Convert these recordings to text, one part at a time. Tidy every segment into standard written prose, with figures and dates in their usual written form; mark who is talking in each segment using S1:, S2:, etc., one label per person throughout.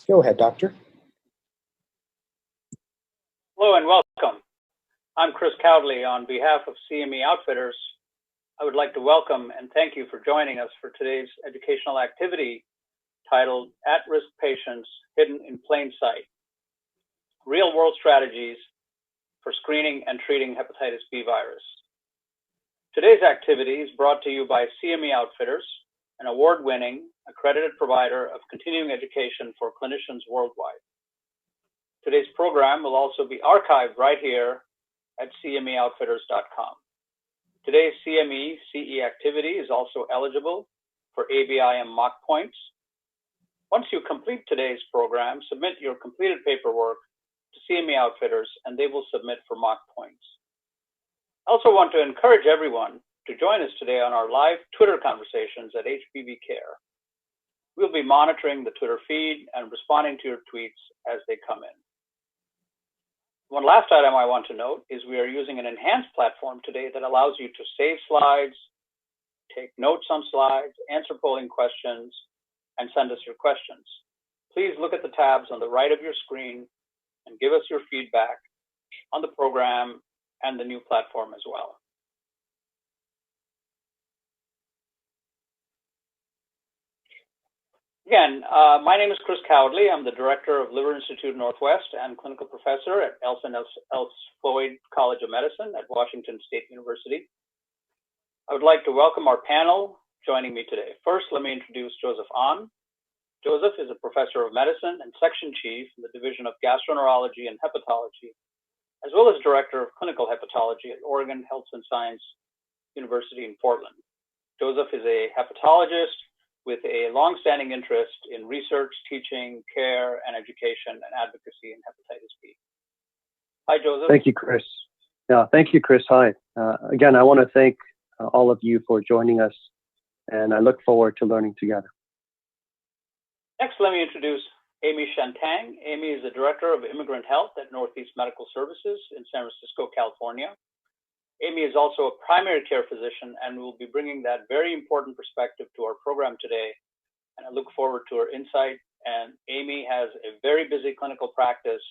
S1: Go ahead, Doctor.
S2: Hello and welcome. I'm Chris Cowdley on behalf of CME Outfitters. I would like to welcome and thank you for joining us for today's educational activity titled At-Risk Patients Hidden in Plain Sight, Real-World Strategies for Screening and Treating Hepatitis B virus. Today's activity is brought to you by CME Outfitters, an award-winning, accredited provider of continuing education for clinicians worldwide. Today's program will also be archived right here at cmeoutfitters.com. Today's CME CE activity is also eligible for ABIM mock points. Once you complete today's program, submit your completed paperwork to CME Outfitters and they will submit for mock points. I also want to encourage everyone to join us today on our live Twitter conversations at HBV Care. We'll be monitoring the Twitter feed and responding to your tweets as they come in. One last item I want to note is we are using an enhanced platform today that allows you to save slides, take notes on slides, answer polling questions, and send us your questions. Please look at the tabs on the right of your screen and give us your feedback on the program and the new platform as well. Again, my name is Chris Cowdley. I'm the Director of Liver Institute Northwest and Clinical Professor at Elson S. Floyd College of Medicine at Washington State University. I would like to welcome our panel joining me today. First, let me introduce Joseph Ahn. Joseph is a Professor of Medicine and Section Chief in the Division of Gastroenterology and Hepatology, as well as Director of Clinical Hepatology at Oregon Health and Science University in Portland. Joseph is a hepatologist with a long-standing interest in research, teaching, care, and education and advocacy in hepatitis B. Hi, Joseph.
S3: Thank you, Chris. Thank you, Chris. Hi. Again, I want to thank all of you for joining us, and I look forward to learning together.
S2: Next, let me introduce Amy Shantang. Amy is the Director of Immigrant Health at Northeast Medical Services in San Francisco, California. Amy is also a primary care physician and will be bringing that very important perspective to our program today. And I look forward to her insight. And Amy has a very busy clinical practice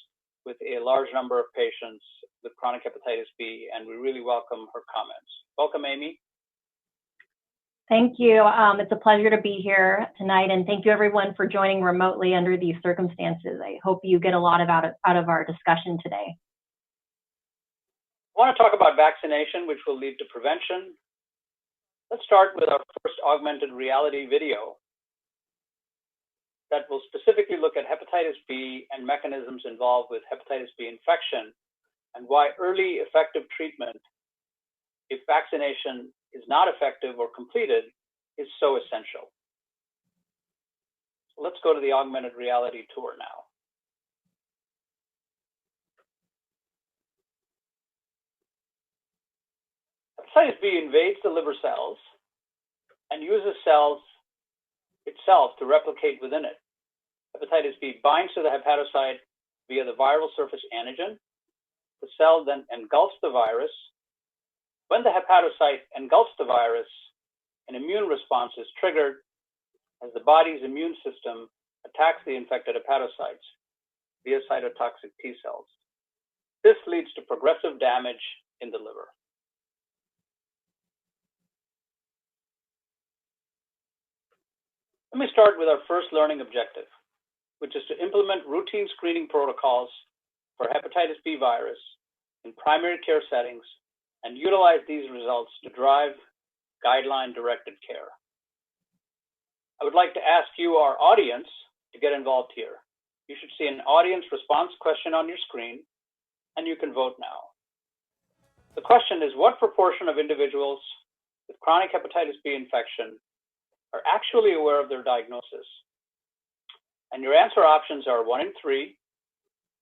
S2: with a large number of patients with chronic hepatitis B, and we really welcome her comments. Welcome, Amy.
S4: Thank you. It's a pleasure to be here tonight, and thank you everyone for joining remotely under these circumstances. I hope you get a lot out of our discussion today.
S2: I want to talk about vaccination, which will lead to prevention. Let's start with our first augmented reality video that will specifically look at hepatitis B and mechanisms involved with hepatitis B infection and why early effective treatment, if vaccination is not effective or completed, is so essential. So let's go to the augmented reality tour now. Hepatitis B invades the liver cells and uses cells itself to replicate within it. Hepatitis B binds to the hepatocyte via the viral surface antigen. The cell then engulfs the virus. When the hepatocyte engulfs the virus, an immune response is triggered as the body's immune system attacks the infected hepatocytes via cytotoxic T cells. This leads to progressive damage in the liver. Let me start with our first learning objective, which is to implement routine screening protocols for hepatitis B virus in primary care settings and utilize these results to drive guideline-directed care. I would like to ask you, our audience, to get involved here. You should see an audience response question on your screen, and you can vote now. The question is, what proportion of individuals with chronic hepatitis B infection are actually aware of their diagnosis? And your answer options are 1 in 3,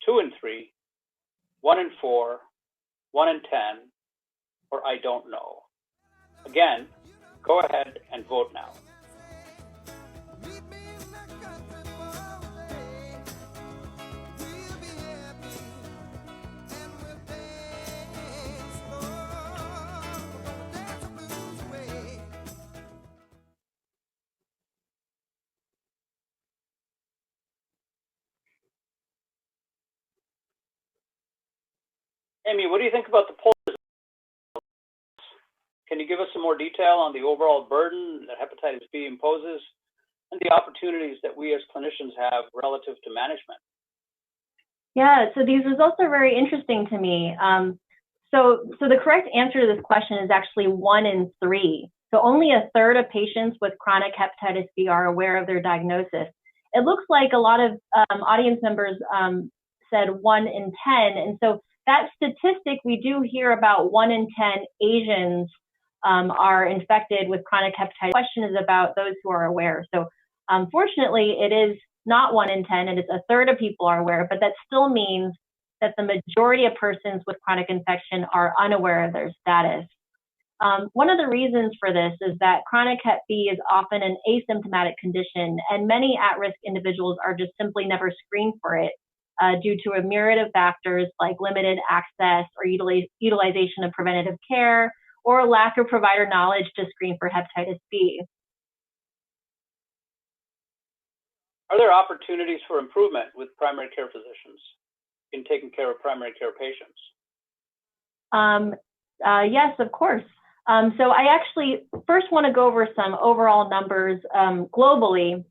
S2: 2 in 3, 1 in 4, 1 in 10, or I don't know. Again, go ahead and vote now. Amy, what do you think about the poll? Can you give us some more detail on the overall burden that hepatitis B imposes and the opportunities that we as clinicians have relative to management?
S4: Yeah, so these results are very interesting to me. So the correct answer to this question is actually 1 in 3. So only a third of patients with chronic hepatitis B are aware of their diagnosis. It looks like a lot of audience members said 1 in 10. And so that statistic, we do hear about 1 in 10 Asians are infected with chronic hepatitis. The question is about those who are aware. So fortunately, it is not 1 in 10, and it's a third of people are aware, but that still means that the majority of persons with chronic infection are unaware of their status. One of the reasons for this is that chronic Hep B is often an asymptomatic condition, and many at-risk individuals are just simply never screened for it due to a myriad of factors like limited access or utilization of preventative care or lack of provider knowledge to screen for hepatitis B.
S2: Are there opportunities for improvement with primary care physicians in taking care of primary care patients?
S4: Yes, of course. So I actually first want to go over some overall numbers globally.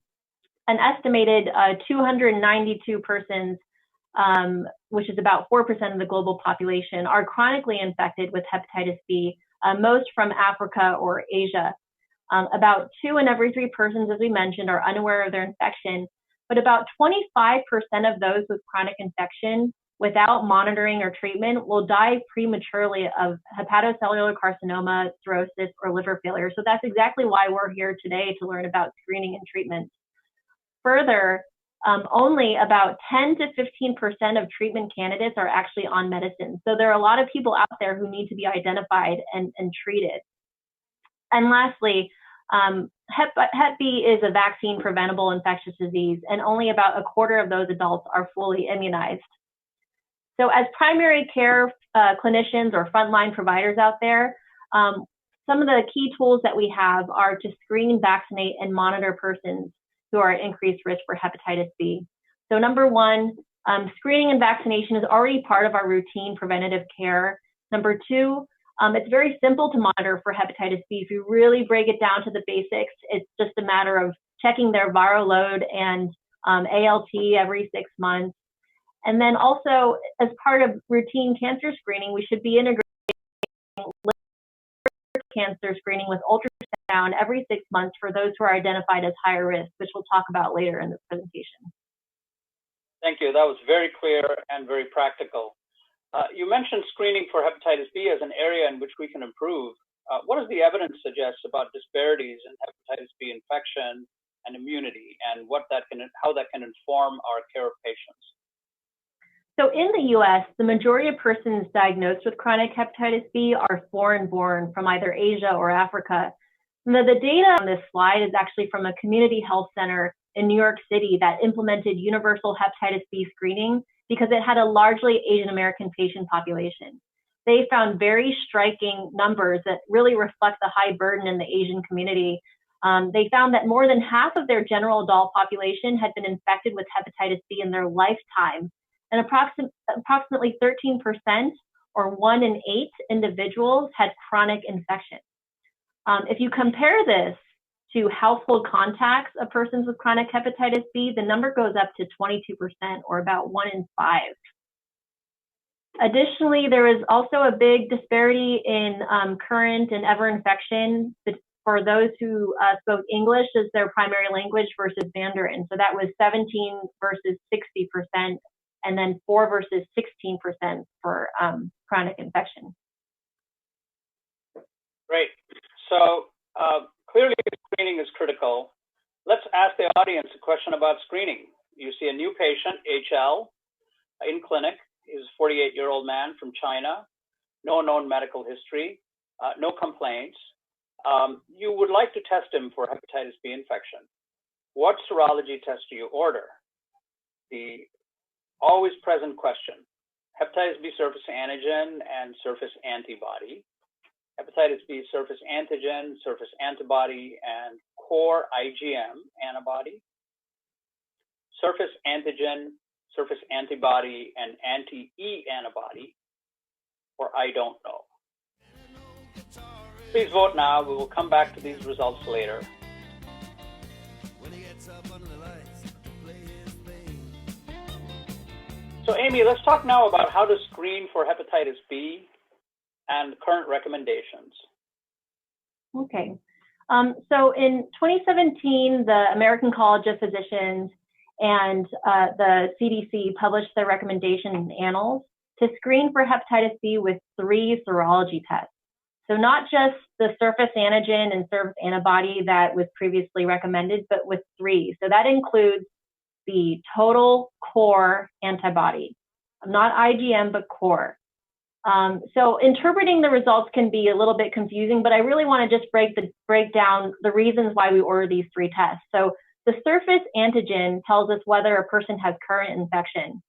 S4: An estimated 292 persons, which is about 4% of the global population, are chronically infected with hepatitis B, most from Africa or Asia. About 2 in every 3 persons, as we mentioned, are unaware of their infection, but about 25% of those with chronic infection without monitoring or treatment will die prematurely of hepatocellular carcinoma, cirrhosis, or liver failure. So that's exactly why we're here today, to learn about screening and treatment. Further, only about 10 to 15% of treatment candidates are actually on medicine. So there are a lot of people out there who need to be identified and treated. And lastly, Hep B is a vaccine preventable infectious disease, and only about a quarter of those adults are fully immunized. So as primary care clinicians or frontline providers out there, some of the key tools that we have are to screen, vaccinate, and monitor persons who are at increased risk for hepatitis B. So number 1, screening and vaccination is already part of our routine preventative care. Number 2, it's very simple to monitor for hepatitis B. If you really break it down to the basics, it's just a matter of checking their viral load and ALT every 6 months. And then also, as part of routine cancer screening, we should be integrating liver cancer screening with ultrasound every 6 months for those who are identified as higher risk, which we'll talk about later in this presentation.
S2: Thank you. That was very clear and very practical. You mentioned screening for hepatitis B as an area in which we can improve. What does the evidence suggest about disparities in hepatitis B infection and immunity, and how that can inform our care of patients?
S4: So in the US, the majority of persons diagnosed with chronic hepatitis B are foreign-born from either Asia or Africa. The data on this slide is actually from a community health center in New York City that implemented universal hepatitis B screening because it had a largely Asian American patient population. They found very striking numbers that really reflect the high burden in the Asian community. They found that more than half of their general adult population had been infected with hepatitis B in their lifetime, and approximately 13%, or 1 in 8 individuals, had chronic infection. If you compare this to household contacts of persons with chronic hepatitis B, the number goes up to 22%, or about 1 in 5. Additionally, there is also a big disparity in current and ever infection for those who spoke English as their primary language versus Mandarin. So that was 17 versus 60%, and then 4 versus 16% for chronic infection.
S2: Great. So clearly screening is critical. Let's ask the audience a question about screening. You see a new patient, HL, in clinic. He's a 48-year-old man from China, no known medical history, no complaints. You would like to test him for hepatitis B infection. What serology test do you order? The always present question: hepatitis B surface antigen and surface antibody, hepatitis B surface antigen, surface antibody, and core IgM antibody, surface antigen, surface antibody, and anti-E antibody, or I don't know. Please vote now. We will come back to these results later. So Amy, let's talk now about how to screen for hepatitis B and current recommendations.
S4: Okay. So in 2017, the American College of Physicians and the CDC published their recommendation in Annals to screen for hepatitis B with 3 serology tests. So not just the surface antigen and surface antibody that was previously recommended, but with 3. So that includes the total core antibody, not IgM, but core. So interpreting the results can be a little bit confusing, but I really want to just break down the reasons why we order these 3 tests. So the surface antigen tells us whether a person has current infection.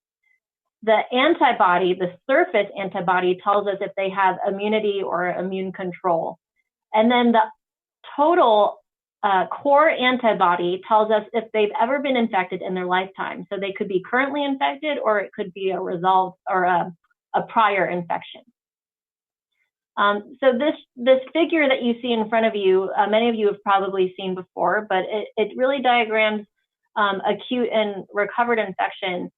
S4: The antibody, the surface antibody, tells us if they have immunity or immune control. And then the total core antibody tells us if they've ever been infected in their lifetime. So they could be currently infected, or it could be a resolved or a prior infection. So this figure that you see in front of you, many of you have probably seen before, but it really diagrams acute and recovered infection.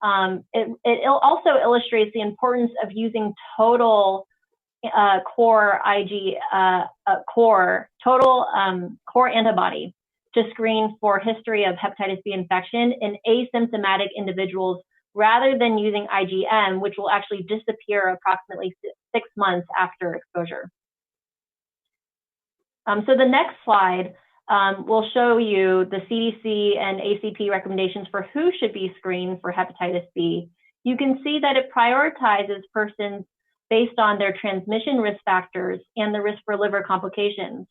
S4: It also illustrates the importance of using total core antibody to screen for history of hepatitis B infection in asymptomatic individuals, rather than using IgM, which will actually disappear approximately 6 months after exposure. So the next slide will show you the CDC and ACP recommendations for who should be screened for hepatitis B. You can see that it prioritizes persons based on their transmission risk factors and the risk for liver complications.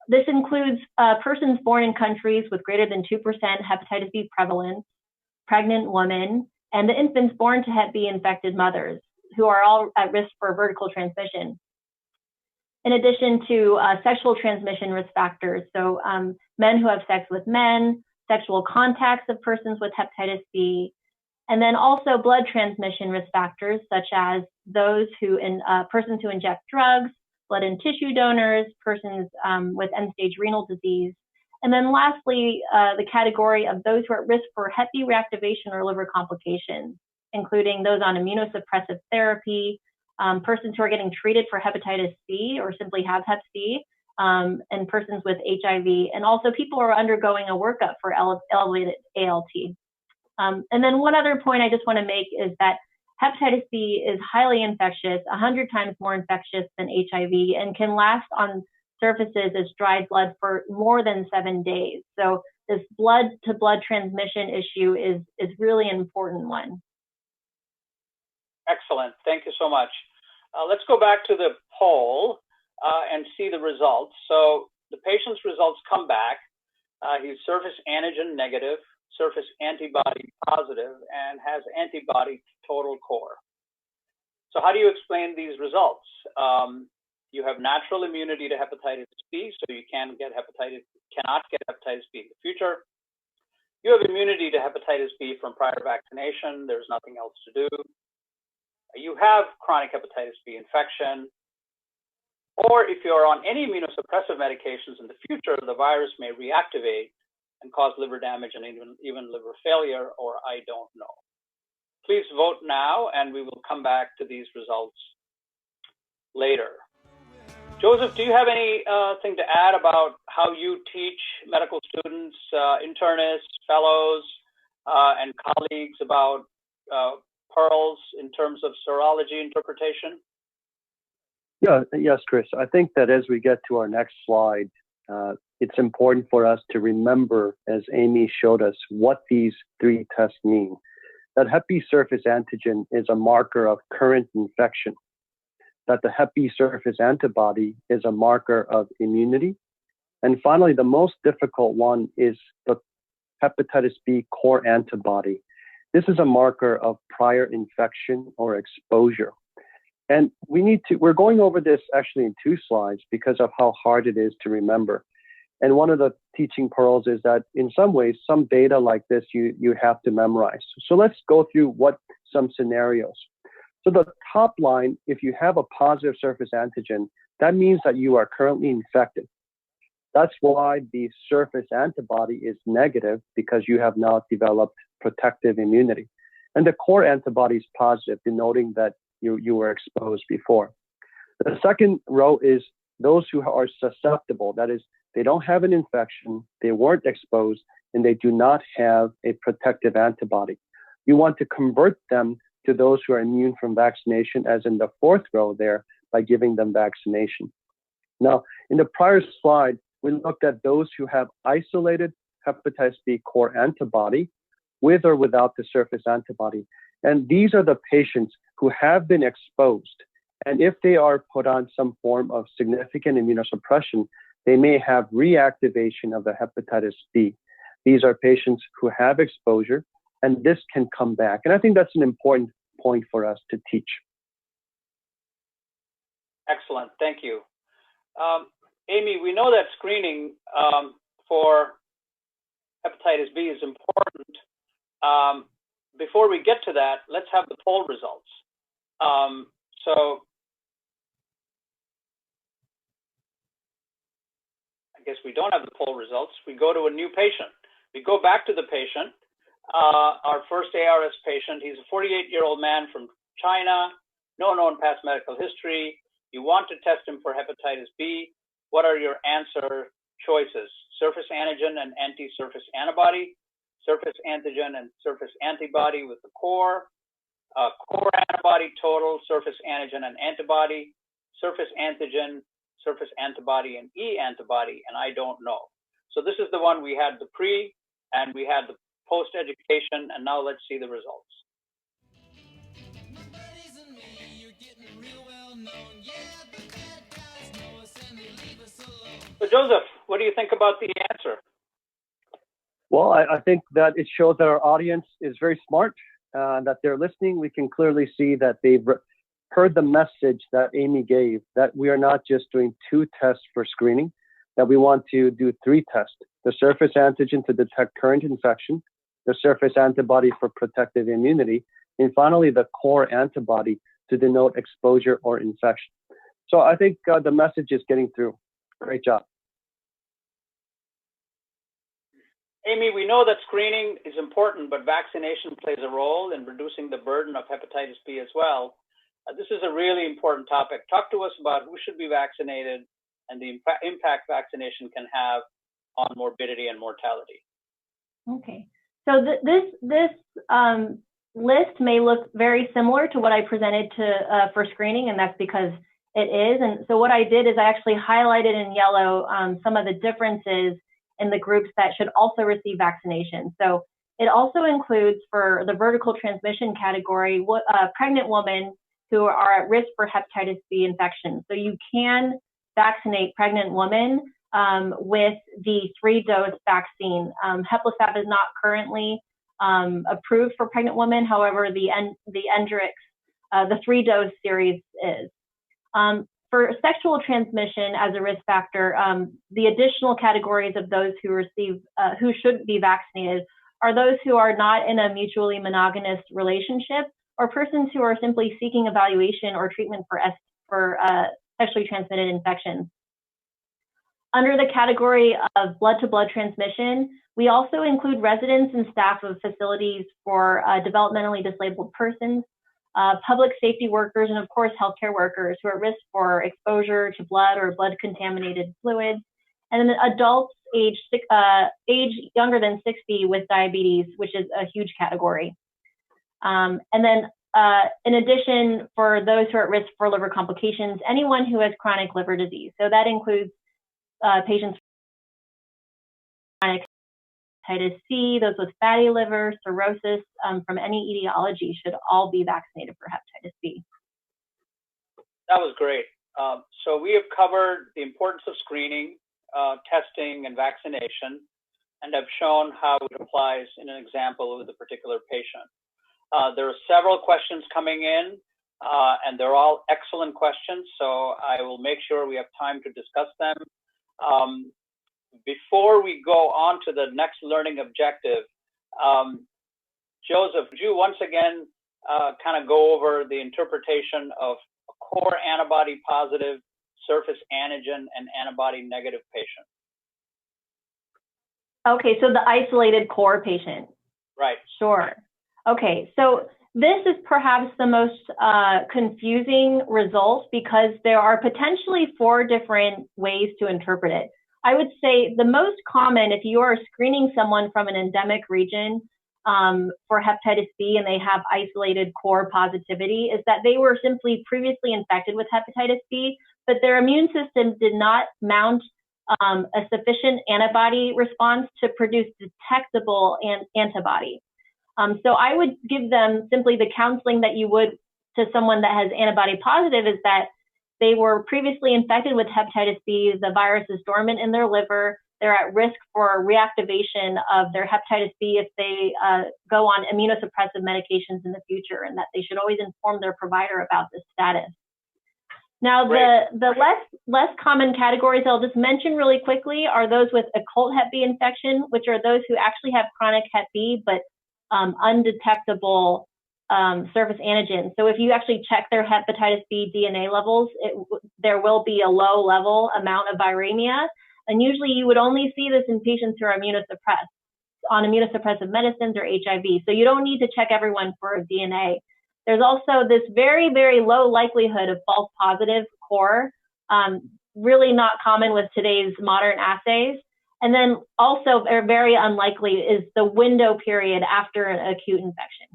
S4: This includes persons born in countries with greater than 2% hepatitis B prevalence, pregnant women, and the infants born to Hep B infected mothers, who are all at risk for vertical transmission. In addition to sexual transmission risk factors, so men who have sex with men, sexual contacts of persons with hepatitis B, and then also blood transmission risk factors, such as those who persons who inject drugs, blood and tissue donors, persons with end-stage renal disease. And then lastly, the category of those who are at risk for Hep B reactivation or liver complications, including those on immunosuppressive therapy, persons who are getting treated for hepatitis C or simply have Hep C, and persons with HIV, and also people who are undergoing a workup for elevated ALT. And then one other point I just want to make is that hepatitis B is highly infectious, 100 times more infectious than HIV, and can last on surfaces as dried blood for more than 7 days. So this blood-to-blood transmission issue is really an important one.
S2: Excellent. Thank you so much. Let's go back to the poll and see the results. So the patient's results come back. He's surface antigen negative, surface antibody positive, and has antibody total core. So how do you explain these results? You have natural immunity to hepatitis B, so you cannot get hepatitis B in the future. You have immunity to hepatitis B from prior vaccination. There's nothing else to do. You have chronic hepatitis B infection. Or if you're on any immunosuppressive medications in the future, the virus may reactivate and cause liver damage and even liver failure, or I don't know. Please vote now, and we will come back to these results later. Joseph, do you have anything to add about how you teach medical students, internists, fellows, and colleagues about pearls in terms of serology interpretation?
S3: Yes, Chris. I think that as we get to our next slide, it's important for us to remember, as Amy showed us, what these 3 tests mean. That Hep B surface antigen is a marker of current infection. That the Hep B surface antibody is a marker of immunity. And finally, the most difficult one is the hepatitis B core antibody. This is a marker of prior infection or exposure. And we're going over this actually in 2 slides because of how hard it is to remember. And one of the teaching pearls is that in some ways, some data like this, you have to memorize. So let's go through some scenarios. So the top line, if you have a positive surface antigen, that means that you are currently infected. That's why the surface antibody is negative, because you have not developed protective immunity. And the core antibody is positive, denoting that you were exposed before. The second row is those who are susceptible. That is, they don't have an infection, they weren't exposed, and they do not have a protective antibody. You want to convert them to those who are immune from vaccination, as in the fourth row there, by giving them vaccination. Now, in the prior slide, we looked at those who have isolated hepatitis B core antibody with or without the surface antibody. And these are the patients who have been exposed. And if they are put on some form of significant immunosuppression, they may have reactivation of the hepatitis B. These are patients who have exposure, and this can come back. And I think that's an important point for us to teach.
S2: Excellent, thank you. Amy, we know that screening for hepatitis B is important. Before we get to that, let's have the poll results. So I guess we don't have the poll results. We go to a new patient. We go back to the patient, our first ARS patient. He's a 48-year-old man from China, no known past medical history. You want to test him for hepatitis B. What are your answer choices? Surface antigen and anti-surface antibody, surface antigen and surface antibody with the core, core antibody total, surface antigen and antibody, surface antigen, surface antibody, and E antibody, and I don't know. So this is the one we had the pre and we had the post education, and now let's see the results. So Joseph, what do you think about the answer?
S3: Well, I think that it shows that our audience is very smart, that they're listening. We can clearly see that they've heard the message that Amy gave, that we are not just doing 2 tests for screening, that we want to do 3 tests: the surface antigen to detect current infection, the surface antibody for protective immunity, and finally the core antibody to denote exposure or infection. So I think the message is getting through. Great job.
S2: Amy, we know that screening is important, but vaccination plays a role in reducing the burden of hepatitis B as well. This is a really important topic. Talk to us about who should be vaccinated and the impact vaccination can have on morbidity and mortality.
S4: Okay, so this list may look very similar to what I presented to for screening, and that's because it is. And so what I did is I actually highlighted in yellow some of the differences in the groups that should also receive vaccination. So it also includes, for the vertical transmission category, pregnant women who are at risk for hepatitis B infection. So you can vaccinate pregnant women with the 3-dose vaccine. Heplisav is not currently approved for pregnant women. However, the Endrix, the 3-dose series is. For sexual transmission as a risk factor, the additional categories of those who should be vaccinated are those who are not in a mutually monogamous relationship, or persons who are simply seeking evaluation or treatment for sexually transmitted infections. Under the category of blood-to-blood transmission, we also include residents and staff of facilities for developmentally disabled persons, public safety workers, and of course, healthcare workers who are at risk for exposure to blood or blood-contaminated fluids, and then adults age younger than 60 with diabetes, which is a huge category. And then in addition, for those who are at risk for liver complications, anyone who has chronic liver disease. So that includes patients with chronic hepatitis C, those with fatty liver, cirrhosis from any etiology should all be vaccinated for hepatitis B.
S2: That was great. So we have covered the importance of screening, testing, and vaccination, and have shown how it applies in an example with a particular patient. There are several questions coming in, and they're all excellent questions, so I will make sure we have time to discuss them. Before we go on to the next learning objective, Joseph, would you once again kind of go over the interpretation of a core antibody positive, surface antigen, and antibody negative patient.
S4: Okay, so the isolated core patient.
S2: Right.
S4: Sure. Okay, so this is perhaps the most confusing result because there are potentially 4 different ways to interpret it. I would say the most common, if you are screening someone from an endemic region for hepatitis B and they have isolated core positivity, is that they were simply previously infected with hepatitis B, but their immune system did not mount a sufficient antibody response to produce detectable antibody. So I would give them simply the counseling that you would to someone that has antibody positive, is that they were previously infected with hepatitis B, the virus is dormant in their liver, they're at risk for reactivation of their hepatitis B if they go on immunosuppressive medications in the future, and that they should always inform their provider about this status. Now, the less common categories I'll just mention really quickly are those with occult Hep B infection, which are those who actually have chronic Hep B, but undetectable surface antigen. So if you actually check their hepatitis B DNA levels, there will be a low level amount of viremia. And usually you would only see this in patients who are immunosuppressed, on immunosuppressive medicines or HIV. So you don't need to check everyone for a DNA. There's also this very, very low likelihood of false positive core, really not common with today's modern assays. And then also very unlikely is the window period after an acute infection.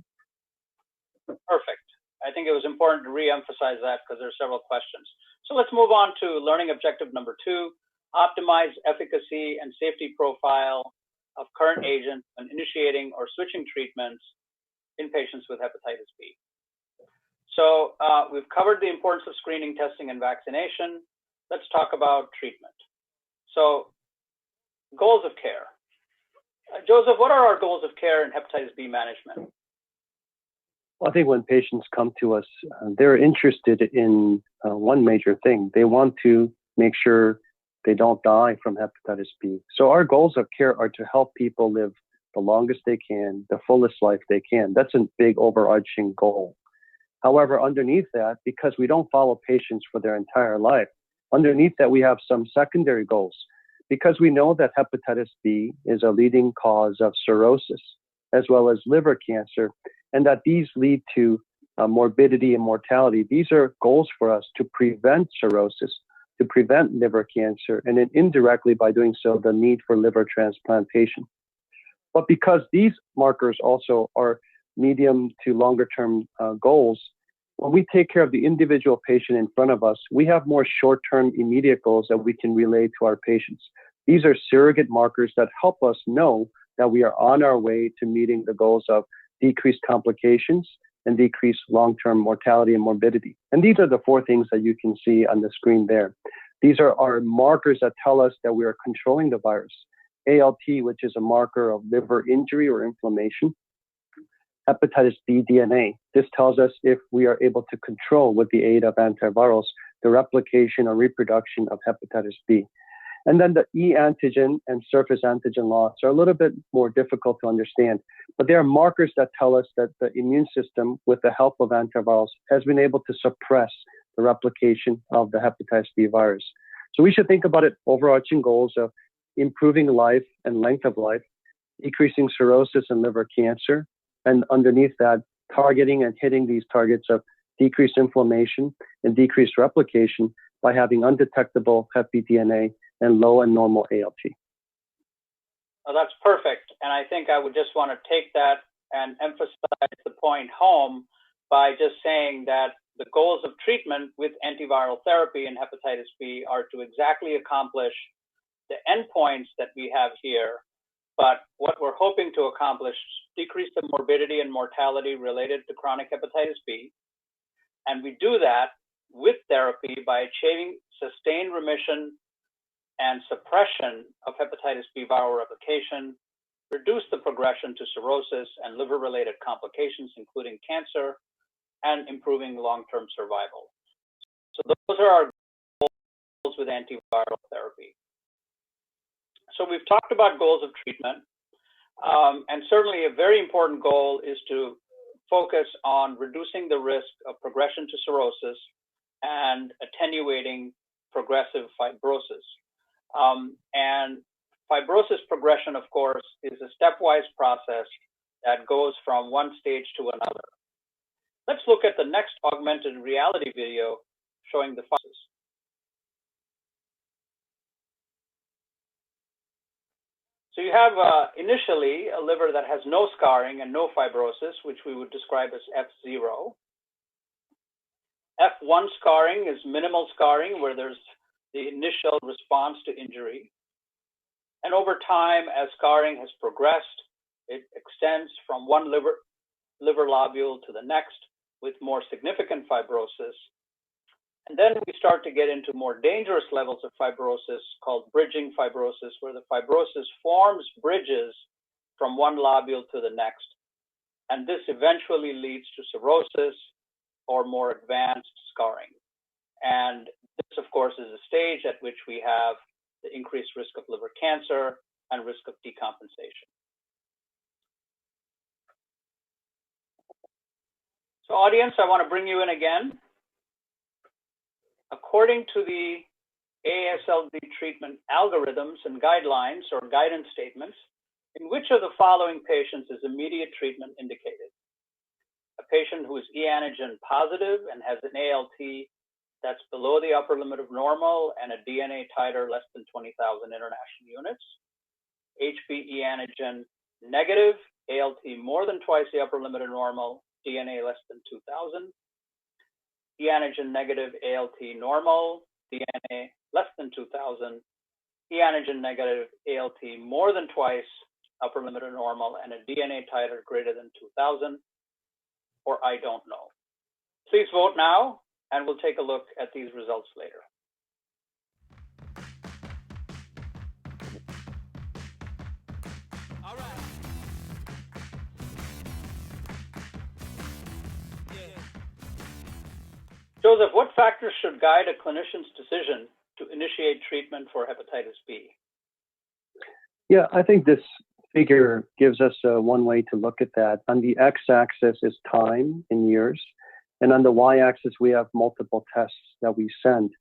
S2: Perfect. I think it was important to re-emphasize that because there are several questions. So let's move on to learning objective number 2, optimize efficacy and safety profile of current agents when initiating or switching treatments in patients with hepatitis B. So we've covered the importance of screening, testing, and vaccination. Let's talk about treatment. So goals of care. Joseph, what are our goals of care in hepatitis B management?
S3: Well, I think when patients come to us, they're interested in one major thing. They want to make sure they don't die from hepatitis B. So our goals of care are to help people live the longest they can, the fullest life they can. That's a big overarching goal. However, underneath that, because we don't follow patients for their entire life, underneath that we have some secondary goals. Because we know that hepatitis B is a leading cause of cirrhosis, as well as liver cancer, and that these lead to morbidity and mortality. These are goals for us to prevent cirrhosis, to prevent liver cancer, and then indirectly by doing so, the need for liver transplantation. But because these markers also are medium to longer term goals, when we take care of the individual patient in front of us, we have more short-term immediate goals that we can relay to our patients. These are surrogate markers that help us know that we are on our way to meeting the goals of decreased complications and decreased long-term mortality and morbidity. And these are the 4 things that you can see on the screen there. These are our markers that tell us that we are controlling the virus. ALT, which is a marker of liver injury or inflammation. Hepatitis B DNA. This tells us if we are able to control, with the aid of antivirals, the replication or reproduction of hepatitis B. And then the E antigen and surface antigen loss are a little bit more difficult to understand, but they are markers that tell us that the immune system, with the help of antivirals, has been able to suppress the replication of the hepatitis B virus. So we should think about it overarching goals of improving life and length of life, decreasing cirrhosis and liver cancer, and underneath that, targeting and hitting these targets of decreased inflammation and decreased replication by having undetectable Hep B DNA and low and normal ALT.
S2: Well, that's perfect. And I think I would just want to take that and emphasize the point home by just saying that the goals of treatment with antiviral therapy in hepatitis B are to exactly accomplish the endpoints that we have here. But what we're hoping to accomplish is decrease the morbidity and mortality related to chronic hepatitis B. And we do that with therapy by achieving sustained remission and suppression of hepatitis B viral replication, reduce the progression to cirrhosis and liver-related complications, including cancer, and improving long-term survival. So those are our goals with antiviral therapy. So we've talked about goals of treatment, and certainly a very important goal is to focus on reducing the risk of progression to cirrhosis and attenuating progressive fibrosis. And fibrosis progression, of course, is a stepwise process that goes from one stage to another. Let's look at the next augmented reality video showing the process. So you have initially a liver that has no scarring and no fibrosis, which we would describe as F0. F1 scarring is minimal scarring, where there's the initial response to injury. And over time, as scarring has progressed, it extends from one liver lobule to the next with more significant fibrosis. And then we start to get into more dangerous levels of fibrosis called bridging fibrosis, where the fibrosis forms bridges from one lobule to the next. And this eventually leads to cirrhosis or more advanced scarring. And this, of course, is a stage at which we have the increased risk of liver cancer and risk of decompensation. So audience, I want to bring you in again. According to the AASLD treatment algorithms and guidelines or guidance statements, in which of the following patients is immediate treatment indicated? A patient who is e antigen positive and has an ALT that's below the upper limit of normal and a DNA titer less than 20,000 international units. HBe antigen negative, ALT more than twice the upper limit of normal, DNA less than 2,000. E antigen negative, ALT normal, DNA less than 2,000. E antigen negative, ALT more than twice upper limit of normal, and a DNA titer greater than 2,000, or I don't know. Please vote now, and we'll take a look at these results later.
S1: All right. Yeah.
S2: Joseph, what factors should guide a clinician's decision to initiate treatment for hepatitis B?
S3: Yeah, I think this figure gives us one way to look at that. On the x-axis is time in years, and on the y-axis we have multiple tests that we send.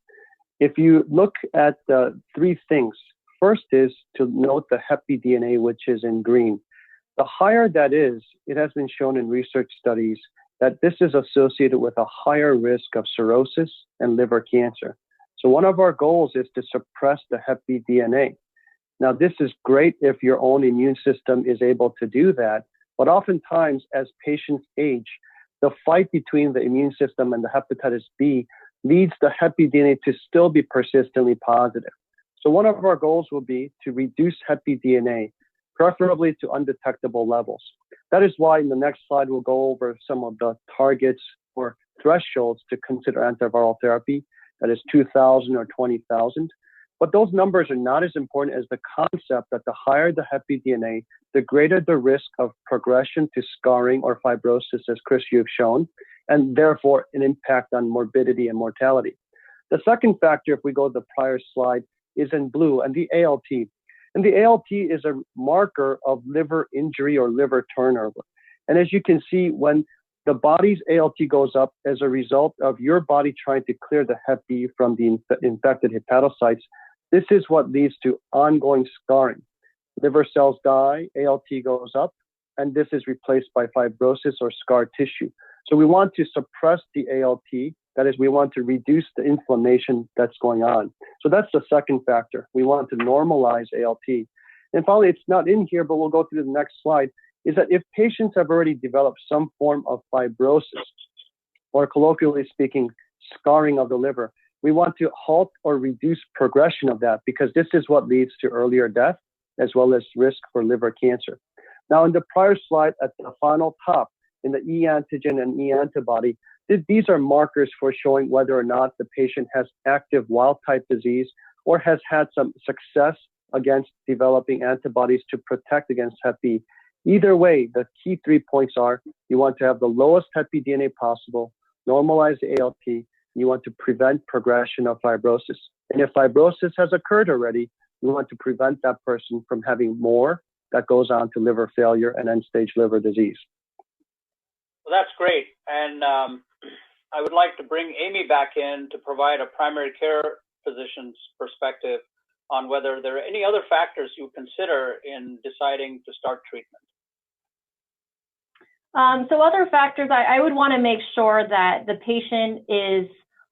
S3: If you look at three things, first is to note the Hep B DNA, which is in green. The higher that is, it has been shown in research studies that this is associated with a higher risk of cirrhosis and liver cancer. So one of our goals is to suppress the Hep B DNA. Now, this is great if your own immune system is able to do that, but oftentimes as patients age, the fight between the immune system and the hepatitis B leads the Hep B DNA to still be persistently positive. So one of our goals will be to reduce Hep B DNA, preferably to undetectable levels. That is why in the next slide, we'll go over some of the targets or thresholds to consider antiviral therapy, that is 2,000 or 20,000. But those numbers are not as important as the concept that the higher the Hep B DNA, the greater the risk of progression to scarring or fibrosis, as Chris, you've shown, and therefore an impact on morbidity and mortality. The second factor, if we go to the prior slide, is in blue, and the ALT. And the ALT is a marker of liver injury or liver turnover. And as you can see, when the body's ALT goes up as a result of your body trying to clear the Hep B from the infected hepatocytes, this is what leads to ongoing scarring. Liver cells die, ALT goes up, and this is replaced by fibrosis or scar tissue. So we want to suppress the ALT. That is, we want to reduce the inflammation that's going on. So that's the second factor. We want to normalize ALT. And finally, it's not in here, but we'll go through the next slide, is that if patients have already developed some form of fibrosis, or colloquially speaking, scarring of the liver, we want to halt or reduce progression of that, because this is what leads to earlier death as well as risk for liver cancer. Now, in the prior slide at the final top, in the E antigen and E antibody, these are markers for showing whether or not the patient has active wild-type disease or has had some success against developing antibodies to protect against Hep B. Either way, the key 3 points are you want to have the lowest Hep B DNA possible, normalize the ALT, you want to prevent progression of fibrosis. And if fibrosis has occurred already, you want to prevent that person from having more that goes on to liver failure and end-stage liver disease.
S2: Well, that's great. And I would like to bring Amy back in to provide a primary care physician's perspective on whether there are any other factors you consider in deciding to start treatment.
S4: So other factors, I would want to make sure that the patient is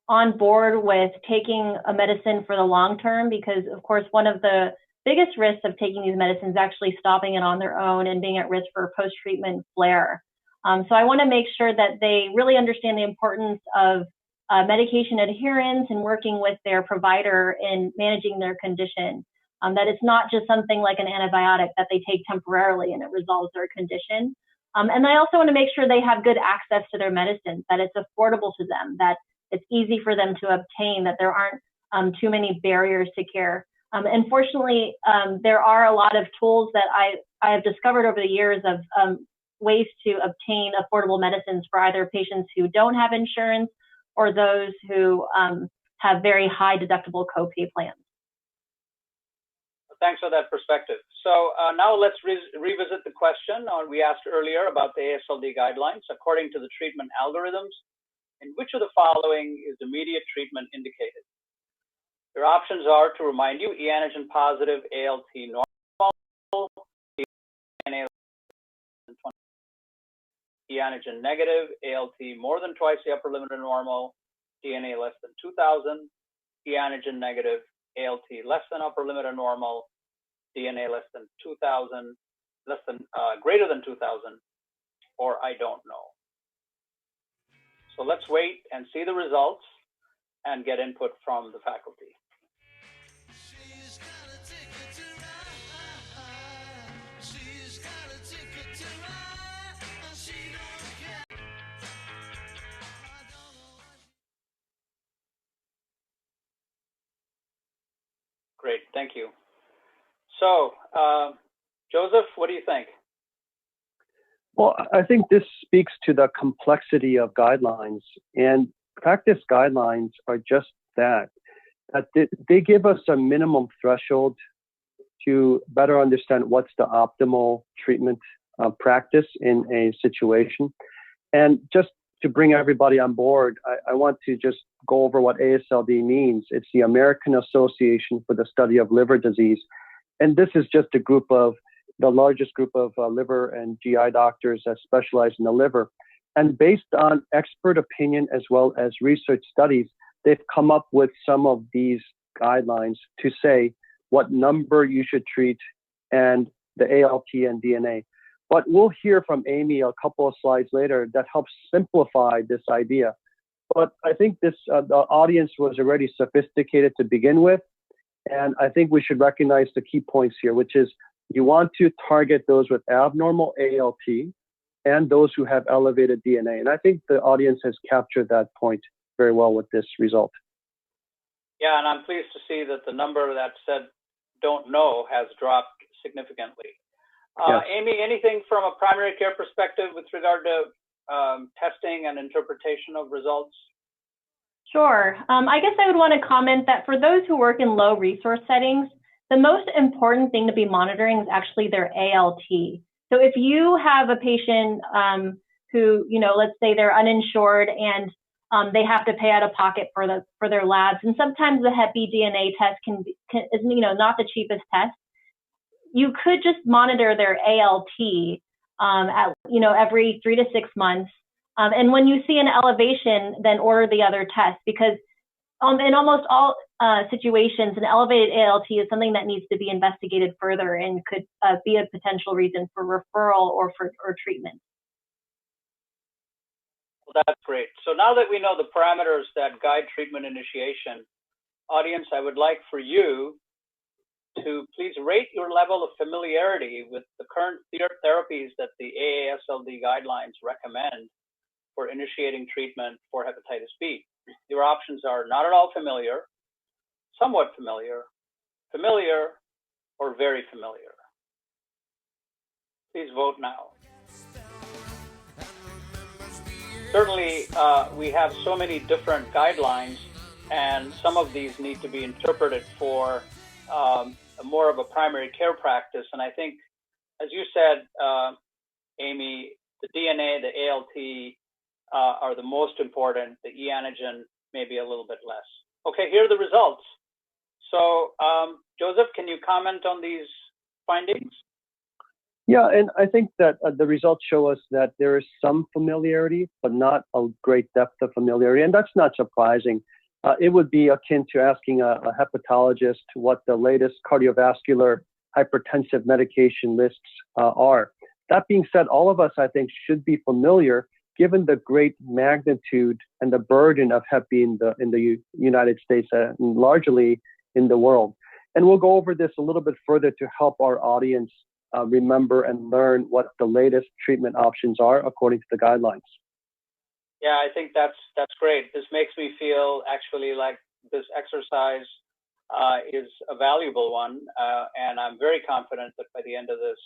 S4: on board with taking a medicine for the long term, because of course, one of the biggest risks of taking these medicines is actually stopping it on their own and being at risk for a post-treatment flare. So I want to make sure that they really understand the importance of medication adherence and working with their provider in managing their condition. That it's not just something like an antibiotic that they take temporarily and it resolves their condition. And I also want to make sure they have good access to their medicines, that it's affordable to them, that it's easy for them to obtain, that there aren't too many barriers to care. Unfortunately, there are a lot of tools that I have discovered over the years of ways to obtain affordable medicines for either patients who don't have insurance or those who have very high deductible copay plans.
S2: Thanks for that perspective. So now let's revisit the question we asked earlier about the AASLD guidelines. According to the treatment algorithms, in which of the following is immediate treatment indicated? Your options are, to remind you, e antigen positive, ALT normal, DNA less than 20, e antigen negative, ALT more than twice the upper limit of normal, DNA less than 2,000, e antigen negative, ALT less than upper limit of normal, DNA less than 2,000, greater than 2,000, or I don't know. So let's wait and see the results and get input from the faculty. Great, thank you. So, Joseph, what do you think?
S3: Well, I think this speaks to the complexity of guidelines, and practice guidelines are just that they give us a minimum threshold to better understand what's the optimal treatment practice in a situation. And just to bring everybody on board, I want to just go over what AASLD means. It's the American Association for the Study of Liver Disease. And this is just a group of the largest group of liver and GI doctors that specialize in the liver. And based on expert opinion as well as research studies, they've come up with some of these guidelines to say what number you should treat and the ALT and DNA. But we'll hear from Amy a couple of slides later that helps simplify this idea. But I think the audience was already sophisticated to begin with. And I think we should recognize the key points here, which is you want to target those with abnormal ALT and those who have elevated DNA. And I think the audience has captured that point very well with this result.
S2: Yeah, and I'm pleased to see that the number that said don't know has dropped significantly. Yes. Amy, anything from a primary care perspective with regard to testing and interpretation of results?
S4: Sure. I guess I would want to comment that for those who work in low resource settings, the most important thing to be monitoring is actually their ALT. So if you have a patient who, let's say they're uninsured and they have to pay out of pocket for their labs, and sometimes the Hep B DNA test is not the cheapest test. You could just monitor their ALT every 3 to 6 months, and when you see an elevation, then order the other test, because in almost all situations, an elevated ALT is something that needs to be investigated further and could be a potential reason for referral or treatment.
S2: Well, that's great. So now that we know the parameters that guide treatment initiation, audience, I would like for you to please rate your level of familiarity with the current therapies that the AASLD guidelines recommend for initiating treatment for hepatitis B. Your options are not at all familiar, somewhat familiar, familiar, or very familiar. Please vote now. Certainly, we have so many different guidelines, and some of these need to be interpreted for more of a primary care practice. And I think, as you said, Amy, the DNA, the ALT are the most important. The e antigen maybe a little bit less. Okay, here are the results. So, Joseph, can you comment on these findings?
S3: Yeah, and I think that the results show us that there is some familiarity, but not a great depth of familiarity, and that's not surprising. It would be akin to asking a hepatologist what the latest cardiovascular hypertensive medication lists are. That being said, all of us, I think, should be familiar given the great magnitude and the burden of Hep B in the United States and largely in the world. And we'll go over this a little bit further to help our audience remember and learn what the latest treatment options are according to the guidelines.
S2: Yeah, I think that's great. This makes me feel actually like this exercise is a valuable one, and I'm very confident that by the end of this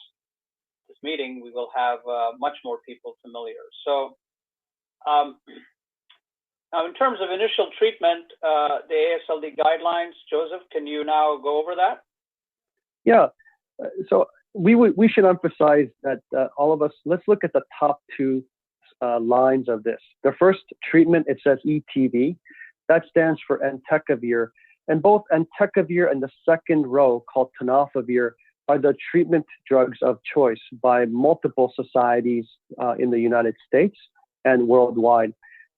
S2: meeting, we will have much more people familiar. So now in terms of initial treatment, the AASLD guidelines, Joseph, can you now go over that?
S3: Yeah, so we should emphasize that all of us, let's look at the top two lines of this. The first treatment, it says ETV. That stands for entecavir. And both entecavir and the second row called tenofovir are the treatment drugs of choice by multiple societies in the United States and worldwide.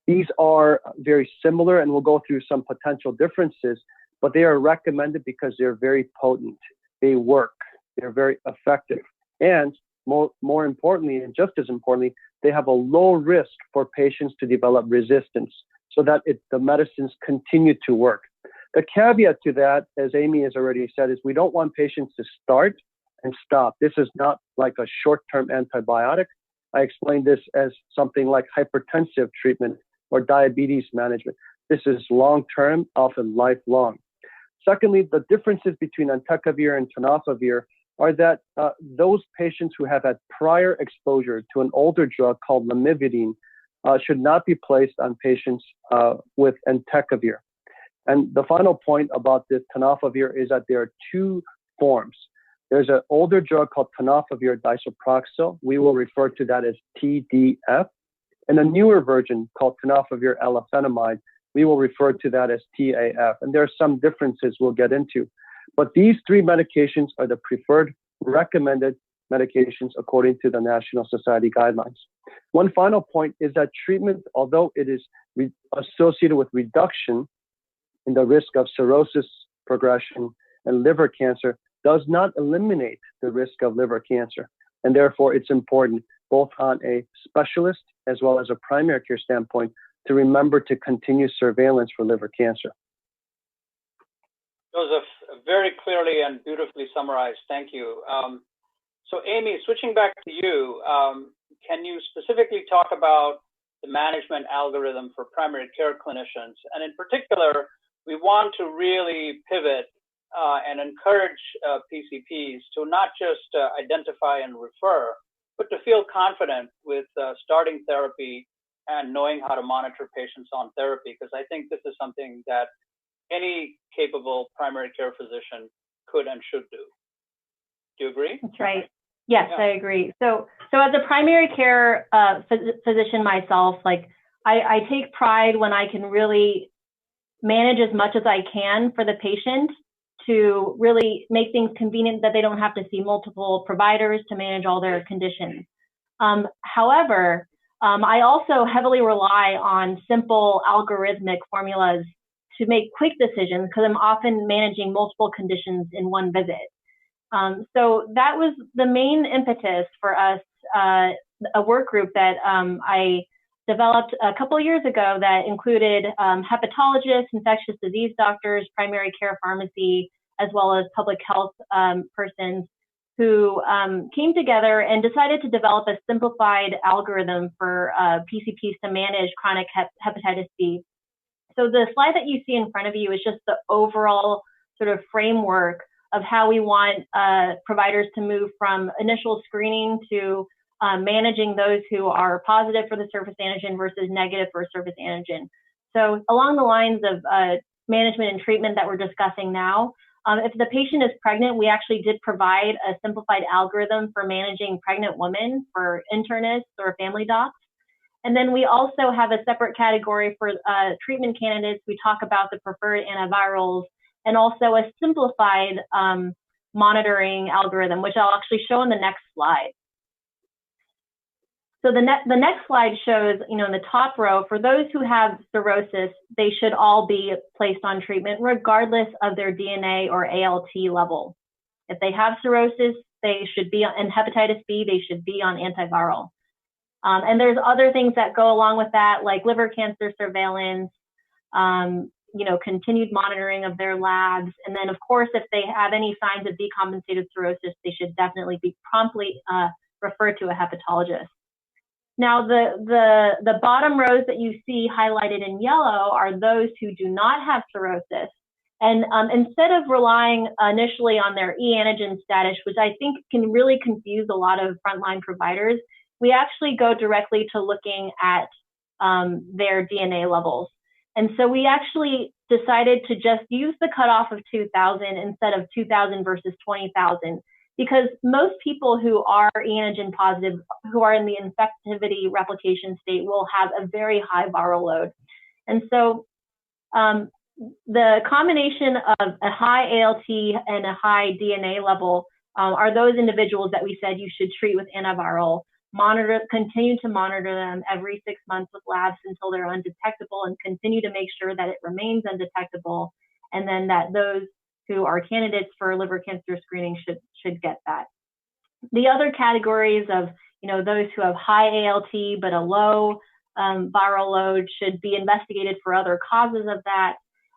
S3: These are very similar, and we'll go through some potential differences, but they are recommended because they're very potent. They work. They're very effective. And more importantly, and just as importantly, they have a low risk for patients to develop resistance so that the medicines continue to work. The caveat to that, as Amy has already said, is we don't want patients to start and stop. This is not like a short-term antibiotic. I explained this as something like hypertensive treatment or diabetes management. This is long-term, often lifelong. Secondly, the differences between entecavir and tenofovir are that those patients who have had prior exposure to an older drug called lamivudine should not be placed on patients with entecavir. And the final point about this tenofovir is that there are two forms. There's an older drug called tenofovir disoproxil. We will refer to that as TDF. And a newer version called tenofovir alafenamide. We will refer to that as TAF. And there are some differences we'll get into. But these three medications are the preferred recommended medications according to the National Society guidelines. One final point is that treatment, although it is associated with reduction in the risk of cirrhosis progression and liver cancer, does not eliminate the risk of liver cancer. And therefore, it's important, both on a specialist as well as a primary care standpoint, to remember to continue surveillance for liver cancer.
S2: Joseph, very clearly and beautifully summarized. Thank you. So Amy, switching back to you, can you specifically talk about the management algorithm for primary care clinicians? And in particular, we want to really pivot and encourage PCPs to not just identify and refer, but to feel confident with starting therapy and knowing how to monitor patients on therapy, because I think this is something that any capable primary care physician could and should do. Do you agree?
S4: That's right. Yes, yeah. I agree. So as a primary care physician myself, like I take pride when I can really manage as much as I can for the patient to really make things convenient that they don't have to see multiple providers to manage all their conditions. However, I also heavily rely on simple algorithmic formulas to make quick decisions because I'm often managing multiple conditions in one visit. So that was the main impetus for us, a work group that I developed a couple of years ago that included hepatologists, infectious disease doctors, primary care pharmacy, as well as public health persons who came together and decided to develop a simplified algorithm for PCPs to manage chronic hepatitis B. So the slide that you see in front of you is just the overall sort of framework of how we want providers to move from initial screening to managing those who are positive for the surface antigen versus negative for surface antigen. So along the lines of management and treatment that we're discussing now, If the patient is pregnant, we actually did provide a simplified algorithm for managing pregnant women for internists or family docs. And then we also have a separate category for treatment candidates. We talk about the preferred antivirals and also a simplified monitoring algorithm, which I'll actually show in the next slide. So the next slide shows, in the top row, for those who have cirrhosis, they should all be placed on treatment regardless of their DNA or ALT level. If they have cirrhosis, they should be on hepatitis B, they should be on antiviral. And there's other things that go along with that, like liver cancer surveillance, continued monitoring of their labs. And then, of course, if they have any signs of decompensated cirrhosis, they should definitely be promptly referred to a hepatologist. Now, the bottom rows that you see highlighted in yellow are those who do not have cirrhosis. And instead of relying initially on their e-antigen status, which I think can really confuse a lot of frontline providers, we actually go directly to looking at their DNA levels. And so we actually decided to just use the cutoff of 2,000 instead of 2,000 versus 20,000, because most people who are e-antigen positive, who are in the infectivity replication state, will have a very high viral load. And so the combination of a high ALT and a high DNA level are those individuals that we said you should treat with antiviral, continue to monitor them every 6 months with labs until they're undetectable, and continue to make sure that it remains undetectable, and then that those who are candidates for liver cancer screening should get that. The other categories of, those who have high ALT but a low viral load should be investigated for other causes of that.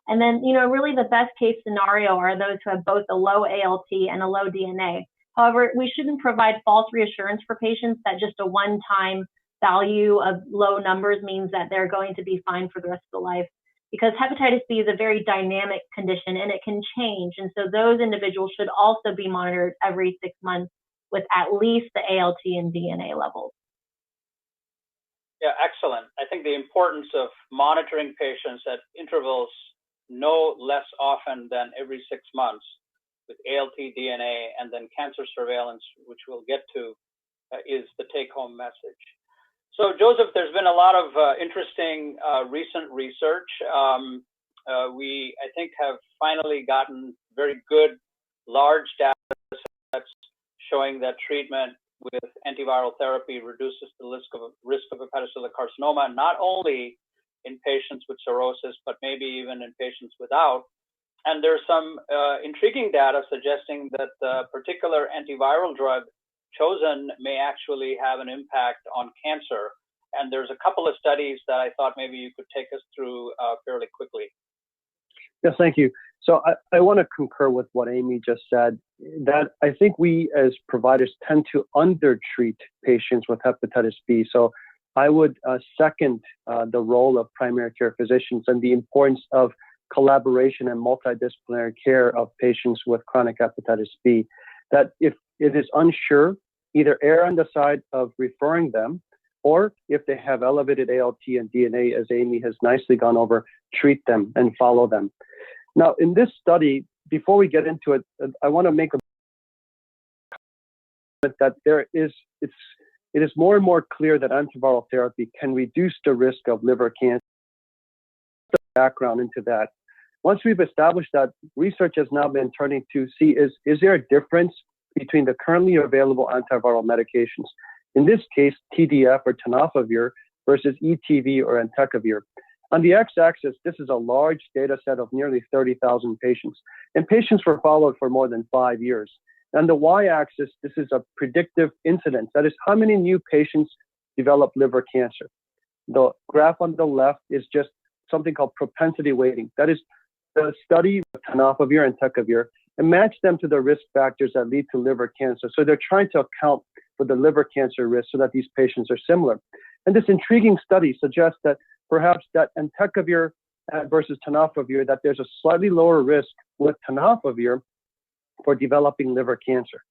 S4: And then, really the best case scenario are those who have both a low ALT and a low DNA. However, we shouldn't provide false reassurance for patients that just a one-time value of low numbers means that they're going to be fine for the rest of the life, because hepatitis B is a very dynamic condition and it can change. And so those individuals should also be monitored every 6 months with at least the ALT and DNA levels.
S2: Yeah, excellent. I think the importance of monitoring patients at intervals no less often than every 6 months with ALT, DNA, and then cancer surveillance, which we'll get to, is the take-home message. So, Joseph, there's been a lot of interesting recent research. We, I think, have finally gotten very good, large data sets showing that treatment with antiviral therapy reduces the risk of hepatocellular carcinoma, not only in patients with cirrhosis, but maybe even in patients without. And there's some intriguing data suggesting that the particular antiviral drug chosen may actually have an impact on cancer. And there's a couple of studies that I thought maybe you could take us through fairly quickly.
S3: Yes, thank you. So I want to concur with what Amy just said, that I think we as providers tend to undertreat patients with hepatitis B. So I would second the role of primary care physicians and the importance of collaboration and multidisciplinary care of patients with chronic hepatitis B, that if it is unsure, either err on the side of referring them, or if they have elevated ALT and DNA, as Amy has nicely gone over, treat them and follow them. Now, in this study, before we get into it, I want to make a point that it is more and more clear that antiviral therapy can reduce the risk of liver cancer. Background into that. Once we've established that, research has now been turning to see is there a difference between the currently available antiviral medications, in this case TDF or tenofovir versus ETV or entecavir. On the x-axis, this is a large data set of nearly 30,000 patients, and patients were followed for more than 5 years. On the y-axis, this is a predictive incidence, that is how many new patients develop liver cancer. The graph on the left is just something called propensity weighting. That is the study of tenofovir and entecavir and match them to the risk factors that lead to liver cancer. So they're trying to account for the liver cancer risk so that these patients are similar. And this intriguing study suggests that perhaps that entecavir versus tenofovir, that there's a slightly lower risk with tenofovir for developing liver cancer.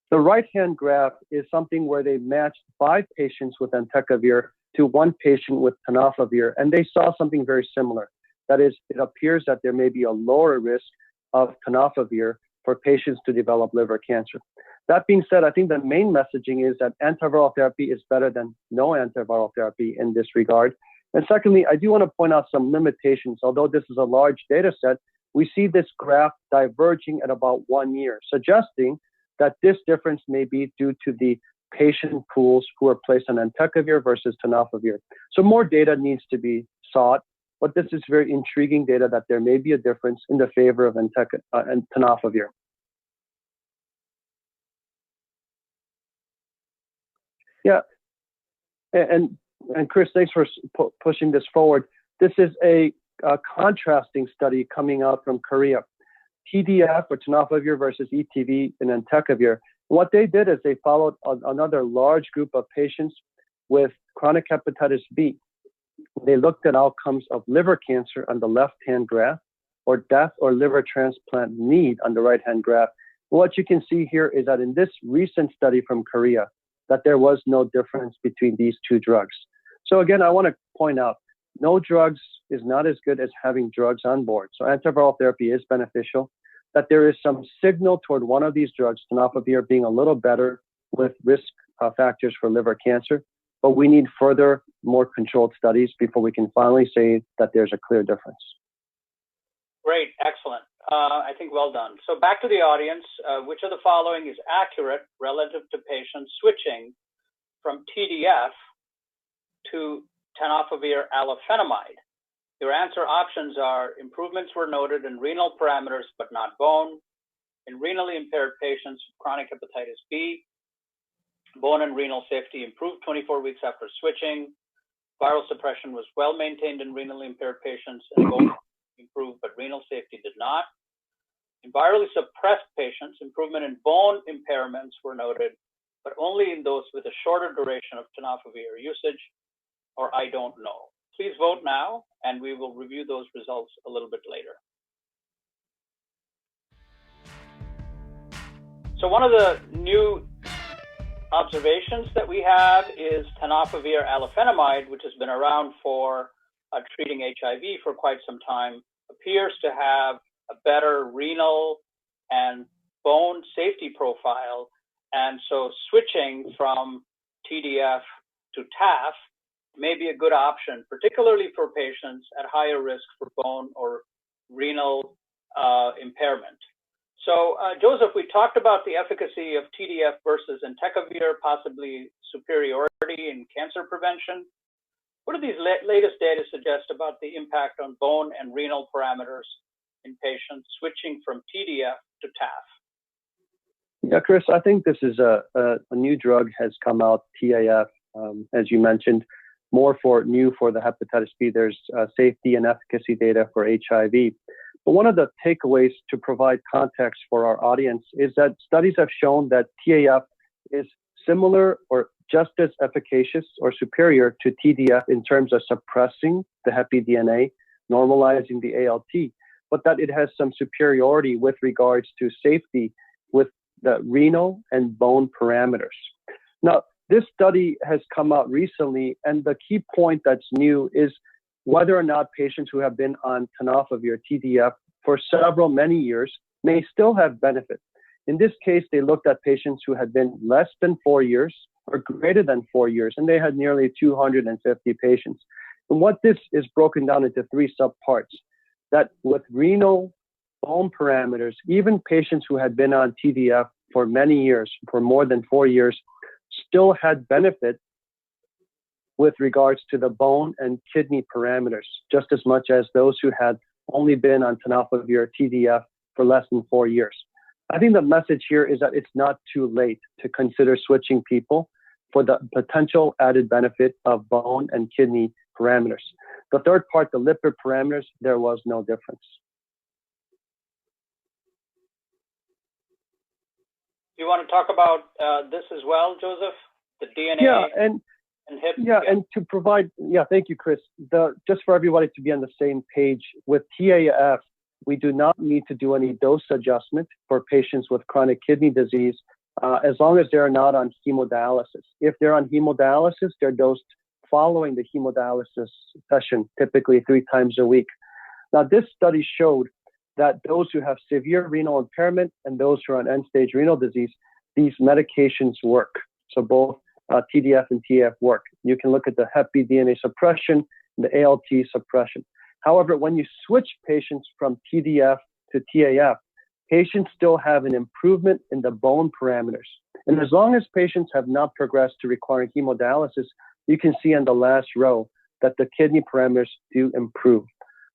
S3: The right-hand graph is something where they matched 5 patients with entecavir to 1 patient with tenofovir, and they saw something very similar. That is, it appears that there may be a lower risk of tenofovir for patients to develop liver cancer. That being said, I think the main messaging is that antiviral therapy is better than no antiviral therapy in this regard. And secondly, I do want to point out some limitations. Although this is a large data set, we see this graph diverging at about 1 year, suggesting that this difference may be due to the patient pools who are placed on entecavir versus tenofovir. So more data needs to be sought, but this is very intriguing data that there may be a difference in the favor of tenofovir. Yeah, and Chris, thanks for pushing this forward. This is a contrasting study coming out from Korea. TDF or tenofovir versus ETV and entecavir. What they did is they followed another large group of patients with chronic hepatitis B. They looked at outcomes of liver cancer on the left-hand graph, or death or liver transplant need on the right-hand graph. What you can see here is that in this recent study from Korea, that there was no difference between these two drugs. So again, I want to point out, no drugs is not as good as having drugs on board. So antiviral therapy is beneficial, that there is some signal toward one of these drugs, tenofovir, being a little better with risk factors for liver cancer, but we need further, more controlled studies before we can finally say that there's a clear difference.
S2: Great, excellent. I think well done. So back to the audience, which of the following is accurate relative to patients switching from TDF to tenofovir alafenamide? Your answer options are: improvements were noted in renal parameters but not bone, in renally impaired patients with chronic hepatitis B, bone and renal safety improved 24 weeks after switching, viral suppression was well maintained in renally impaired patients, and bone improved but renal safety did not. In virally suppressed patients, improvement in bone impairments were noted, but only in those with a shorter duration of tenofovir usage, or I don't know. Please vote now, and we will review those results a little bit later. So one of the new observations that we have is tenofovir alafenamide, which has been around for treating HIV for quite some time, appears to have a better renal and bone safety profile. And so switching from TDF to TAF may be a good option, particularly for patients at higher risk for bone or renal impairment. So Joseph, we talked about the efficacy of TDF versus entecavir, possibly superiority in cancer prevention. What do these latest data suggest about the impact on bone and renal parameters in patients switching from TDF to TAF?
S3: Yeah, Chris, I think this is a new drug has come out, TAF, as you mentioned, more new for the hepatitis B. There's safety and efficacy data for HIV. But one of the takeaways to provide context for our audience is that studies have shown that TAF is similar or just as efficacious or superior to TDF in terms of suppressing the Hep DNA, normalizing the ALT, but that it has some superiority with regards to safety with the renal and bone parameters. Now, this study has come out recently, and the key point that's new is whether or not patients who have been on tenofovir TDF for many years may still have benefit. In this case, they looked at patients who had been less than 4 years or greater than 4 years, and they had nearly 250 patients. And what this is broken down into 3 subparts, that with renal bone parameters, even patients who had been on TDF for many years, for more than 4 years, still had benefit with regards to the bone and kidney parameters, just as much as those who had only been on tenofovir TDF for less than 4 years. I think the message here is that it's not too late to consider switching people for the potential added benefit of bone and kidney parameters. The third part, the lipid parameters, there was no difference.
S2: You want to talk about this as well, Joseph? The DNA?
S3: Yeah, and to provide, thank you, Chris. Just for everybody to be on the same page, with TAF, we do not need to do any dose adjustment for patients with chronic kidney disease as long as they're not on hemodialysis. If they're on hemodialysis, they're dosed following the hemodialysis session, typically 3 times a week. Now, this study showed that those who have severe renal impairment and those who are on end-stage renal disease, these medications work. So both TDF and TAF work. You can look at the Hep B DNA suppression and the ALT suppression. However, when you switch patients from TDF to TAF, patients still have an improvement in the bone parameters. And as long as patients have not progressed to requiring hemodialysis, you can see on the last row that the kidney parameters do improve.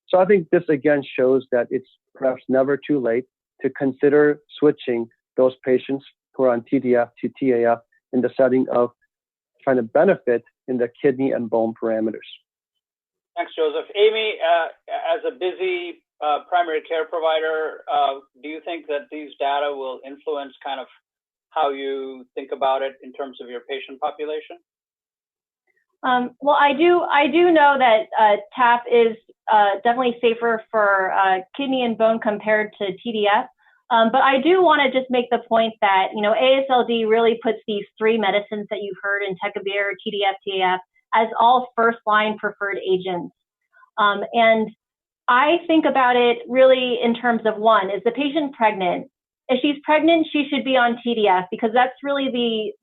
S3: So I think this again shows that it's perhaps never too late to consider switching those patients who are on TDF to TAF in the setting of trying to benefit in the kidney and bone parameters.
S2: Thanks, Joseph. Amy, as a busy primary care provider, do you think that these data will influence kind of how you think about it in terms of your patient population?
S4: Well, I do know that TAF is definitely safer for kidney and bone compared to TDF. But I do want to just make the point that, you know, AASLD really puts these three medicines that you've heard, entecavir, TDF, TAF, as all first-line preferred agents. And I think about it really in terms of, one, is the patient pregnant? If she's pregnant, she should be on TDF because that's really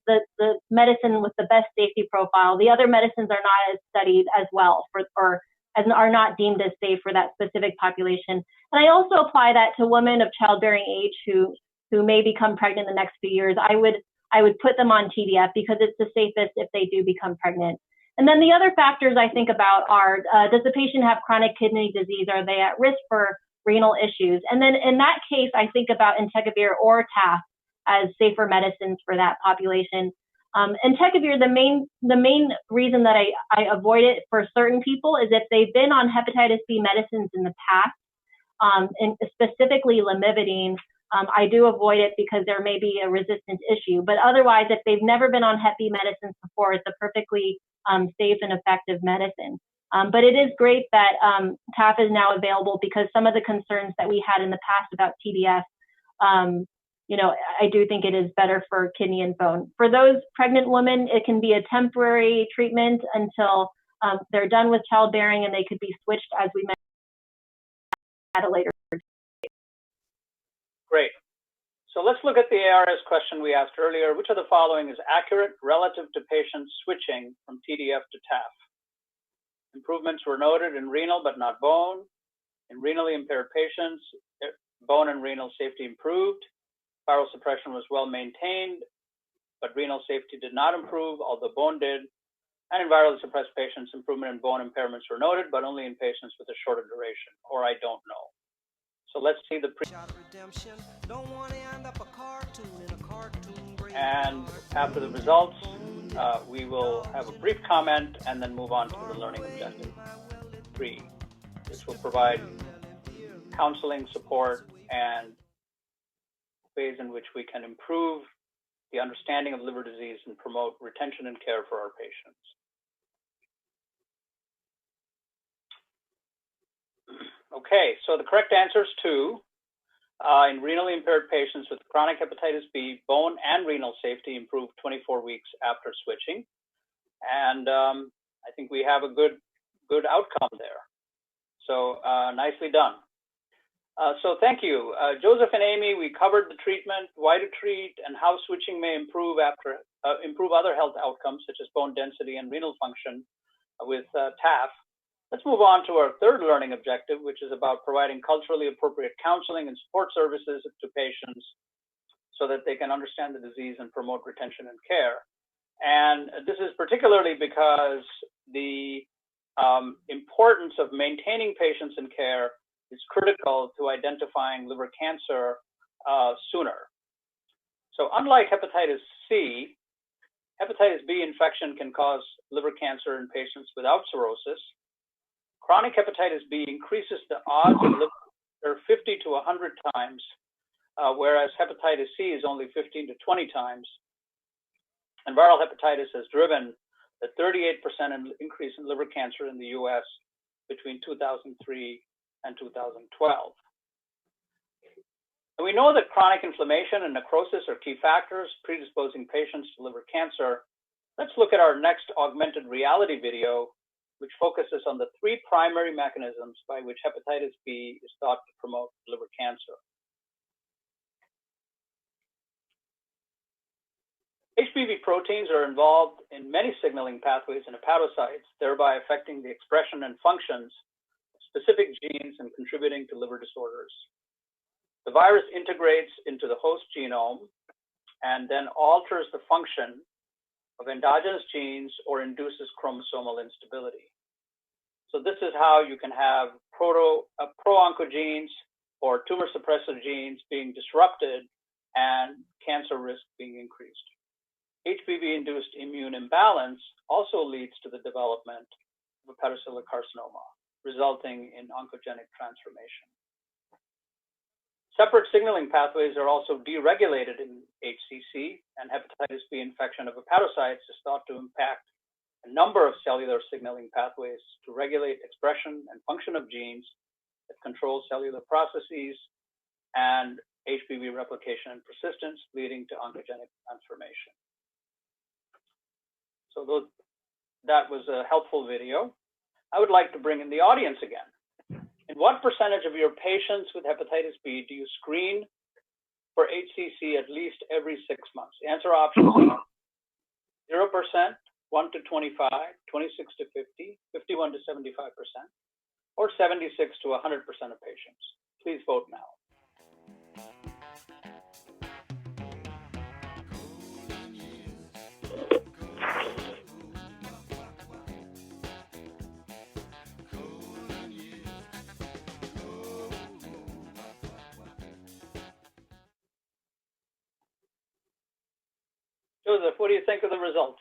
S4: the medicine with the best safety profile. The other medicines are not as studied as well or are not deemed as safe for that specific population. And I also apply that to women of childbearing age who may become pregnant in the next few years. I would put them on TDF because it's the safest if they do become pregnant. And then the other factors I think about are, does the patient have chronic kidney disease? Are they at risk for renal issues? And then in that case, I think about entecavir or TAF as safer medicines for that population. Entecavir, the main reason that I avoid it for certain people is if they've been on hepatitis B medicines in the past, and specifically lamivudine, I do avoid it because there may be a resistance issue. But otherwise, if they've never been on Hep B medicines before, it's a perfectly safe and effective medicine. But it is great that TAF is now available because some of the concerns that we had in the past about TDF, you know, I do think it is better for kidney and bone. For those pregnant women, it can be a temporary treatment until they're done with childbearing, and they could be switched, as we mentioned, at a later date.
S2: Great. So let's look at the ARS question we asked earlier. Which of the following is accurate relative to patients switching from TDF to TAF? Improvements were noted in renal but not bone. In renally impaired patients, bone and renal safety improved. Viral suppression was well maintained, but renal safety did not improve, although bone did. And in virally suppressed patients, improvement in bone impairments were noted, but only in patients with a shorter duration, or I don't know. So let's see the and after the results, we will have a brief comment and then move on to the learning objective 3. This will provide counseling support and ways in which we can improve the understanding of liver disease and promote retention and care for our patients. Okay, so the correct answer is 2. In renally impaired patients with chronic hepatitis B, bone and renal safety improved 24 weeks after switching. And I think we have a good outcome there. So nicely done. So thank you. Joseph and Amy, we covered the treatment, why to treat, and how switching may improve other health outcomes such as bone density and renal function with TAF. Let's move on to our third learning objective, which is about providing culturally appropriate counseling and support services to patients so that they can understand the disease and promote retention and care. And this is particularly because the importance of maintaining patients in care is critical to identifying liver cancer sooner. So unlike hepatitis C, hepatitis B infection can cause liver cancer in patients without cirrhosis. Chronic hepatitis B increases the odds of liver cancer 50 to 100 times, whereas hepatitis C is only 15 to 20 times. And viral hepatitis has driven the 38% increase in liver cancer in the US between 2003 and 2012. And we know that chronic inflammation and necrosis are key factors predisposing patients to liver cancer. Let's look at our next augmented reality video which focuses on the three primary mechanisms by which hepatitis B is thought to promote liver cancer. HBV proteins are involved in many signaling pathways in hepatocytes, thereby affecting the expression and functions of specific genes and contributing to liver disorders. The virus integrates into the host genome and then alters the function of endogenous genes or induces chromosomal instability. So this is how you can have pro-oncogenes or tumor suppressor genes being disrupted and cancer risk being increased. HBV-induced immune imbalance also leads to the development of hepatocellular carcinoma, resulting in oncogenic transformation. Separate signaling pathways are also deregulated in HCC, and hepatitis B infection of hepatocytes is thought to impact a number of cellular signaling pathways to regulate expression and function of genes that control cellular processes and HBV replication and persistence, leading to oncogenic transformation. So that was a helpful video. I would like to bring in the audience again. In what percentage of your patients with hepatitis B do you screen for HCC at least every 6 months? The answer options are 0%, 1 to 25, 26 to 50, 51 to 75%, or 76 to 100% of patients. Please vote now. Joseph, what do you think of the results?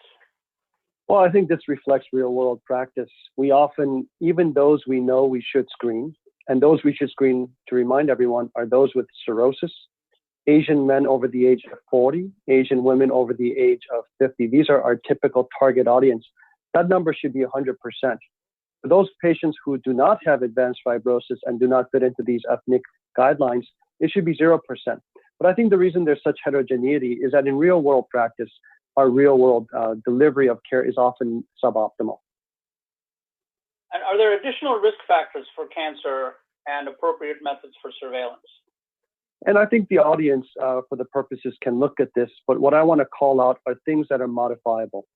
S3: Well, I think this reflects real world practice. We often, even those we know we should screen, and those we should screen, to remind everyone, are those with cirrhosis, Asian men over the age of 40, Asian women over the age of 50. These are our typical target audience. That number should be 100%. For those patients who do not have advanced fibrosis and do not fit into these ethnic guidelines, it should be 0%. But I think the reason there's such heterogeneity is that in real world practice, our real world delivery of care is often suboptimal.
S2: And are there additional risk factors for cancer and appropriate methods for surveillance?
S3: And I think the audience, for the purposes, can look at this, but what I want to call out are things that are modifiable.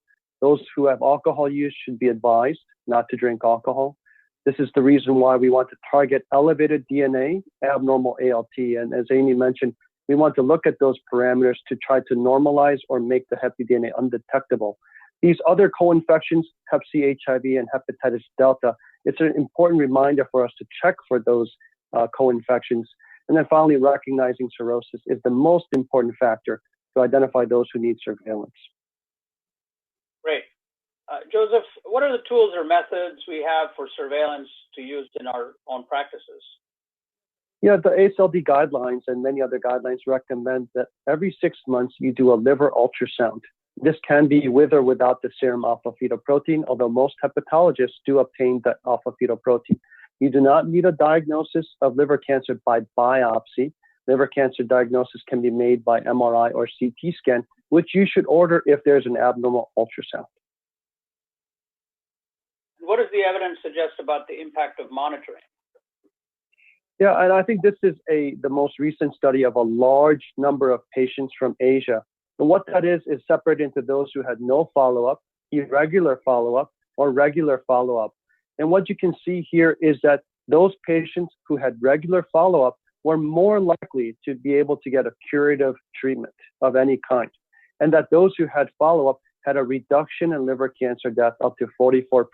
S3: Those who have alcohol use should be advised not to drink alcohol. This is the reason why we want to target elevated DNA, abnormal ALT, and as Amy mentioned, we want to look at those parameters to try to normalize or make the Hep B DNA undetectable. These other co-infections, Hep C, HIV, and hepatitis delta, it's an important reminder for us to check for those co-infections. And then finally, recognizing cirrhosis is the most important factor to identify those who need surveillance.
S2: Great. Joseph, what are the tools or methods we have for surveillance to use in our own practices?
S3: Yeah, the AASLD guidelines and many other guidelines recommend that every 6 months you do a liver ultrasound. This can be with or without the serum alpha-fetoprotein, although most hepatologists do obtain the alpha-fetoprotein. You do not need a diagnosis of liver cancer by biopsy. Liver cancer diagnosis can be made by MRI or CT scan, which you should order if there's an abnormal ultrasound.
S2: What does the evidence suggest about the impact of monitoring?
S3: Yeah, and I think this is the most recent study of a large number of patients from Asia. And what that is separate into those who had no follow-up, irregular follow-up, or regular follow-up. And what you can see here is that those patients who had regular follow-up were more likely to be able to get a curative treatment of any kind. And that those who had follow-up had a reduction in liver cancer death up to 44%.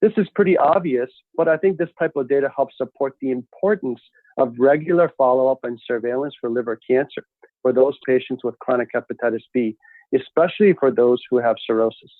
S3: This is pretty obvious, but I think this type of data helps support the importance of regular follow-up and surveillance for liver cancer for those patients with chronic hepatitis B, especially for those who have cirrhosis.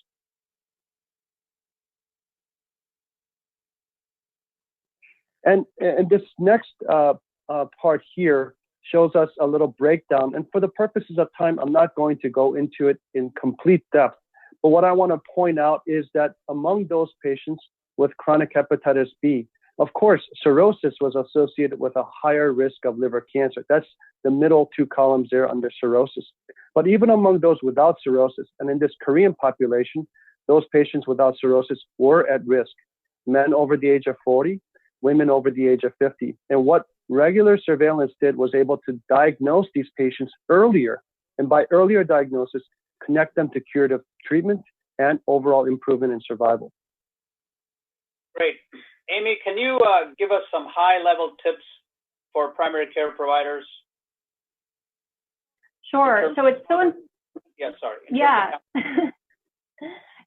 S3: And this next part here shows us a little breakdown. And for the purposes of time, I'm not going to go into it in complete depth. But what I want to point out is that among those patients with chronic hepatitis B, of course, cirrhosis was associated with a higher risk of liver cancer. That's the middle two columns there under cirrhosis. But even among those without cirrhosis, and in this Korean population, those patients without cirrhosis were at risk. Men over the age of 40, women over the age of 50. And what regular surveillance did was able to diagnose these patients earlier, and by earlier diagnosis, connect them to curative treatment and overall improvement in survival.
S2: Great. Amy, can you give us some high-level tips for primary care providers?
S4: Sure. So it's so
S2: yeah, sorry.
S4: Yeah.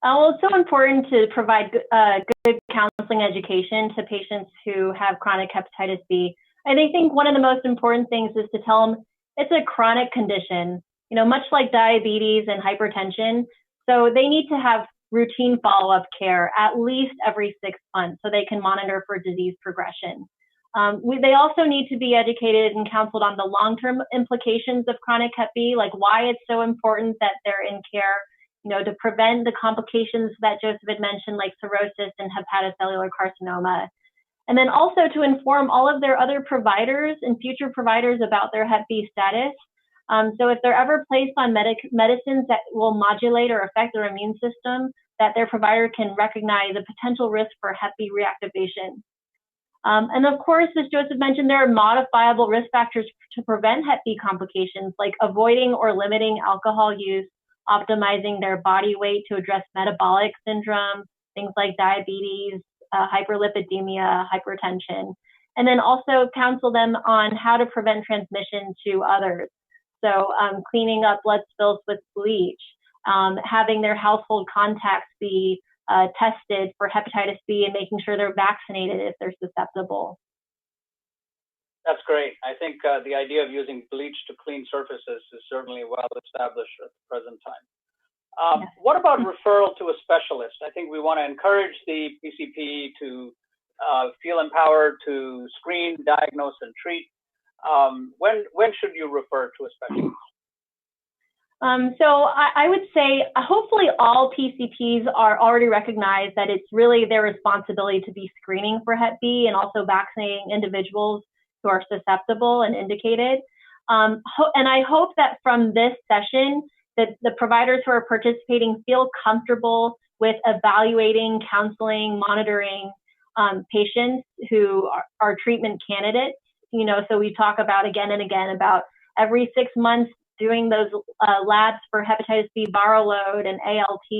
S4: Well, it's so important to provide good counseling education to patients who have chronic hepatitis B. And I think one of the most important things is to tell them it's a chronic condition, you know, much like diabetes and hypertension. So they need to have routine follow-up care at least every 6 months so they can monitor for disease progression. They also need to be educated and counseled on the long-term implications of chronic Hep B, like why it's so important that they're in care, you know, to prevent the complications that Joseph had mentioned, like cirrhosis and hepatocellular carcinoma. And then also to inform all of their other providers and future providers about their Hep B status. So if they're ever placed on medicines that will modulate or affect their immune system, that their provider can recognize a potential risk for Hep B reactivation. And of course, as Joseph mentioned, there are modifiable risk factors to prevent Hep B complications, like avoiding or limiting alcohol use, optimizing their body weight to address metabolic syndrome, things like diabetes, hyperlipidemia, hypertension, and then also counsel them on how to prevent transmission to others. So cleaning up blood spills with bleach, having their household contacts be tested for hepatitis B and making sure they're vaccinated if they're susceptible.
S2: That's great. I think the idea of using bleach to clean surfaces is certainly well established at the present time.
S4: Yes.
S2: What about referral to a specialist? I think we want to encourage the PCP to feel empowered to screen, diagnose, and treat. When should you refer to a specialist?
S4: So I would say hopefully all PCPs are already recognized that it's really their responsibility to be screening for Hep B and also vaccinating individuals who are susceptible and indicated. And I hope that from this session that the providers who are participating feel comfortable with evaluating, counseling, monitoring patients who are treatment candidates. You know, so we talk about again and again about every 6 months doing those labs for hepatitis B viral load and ALT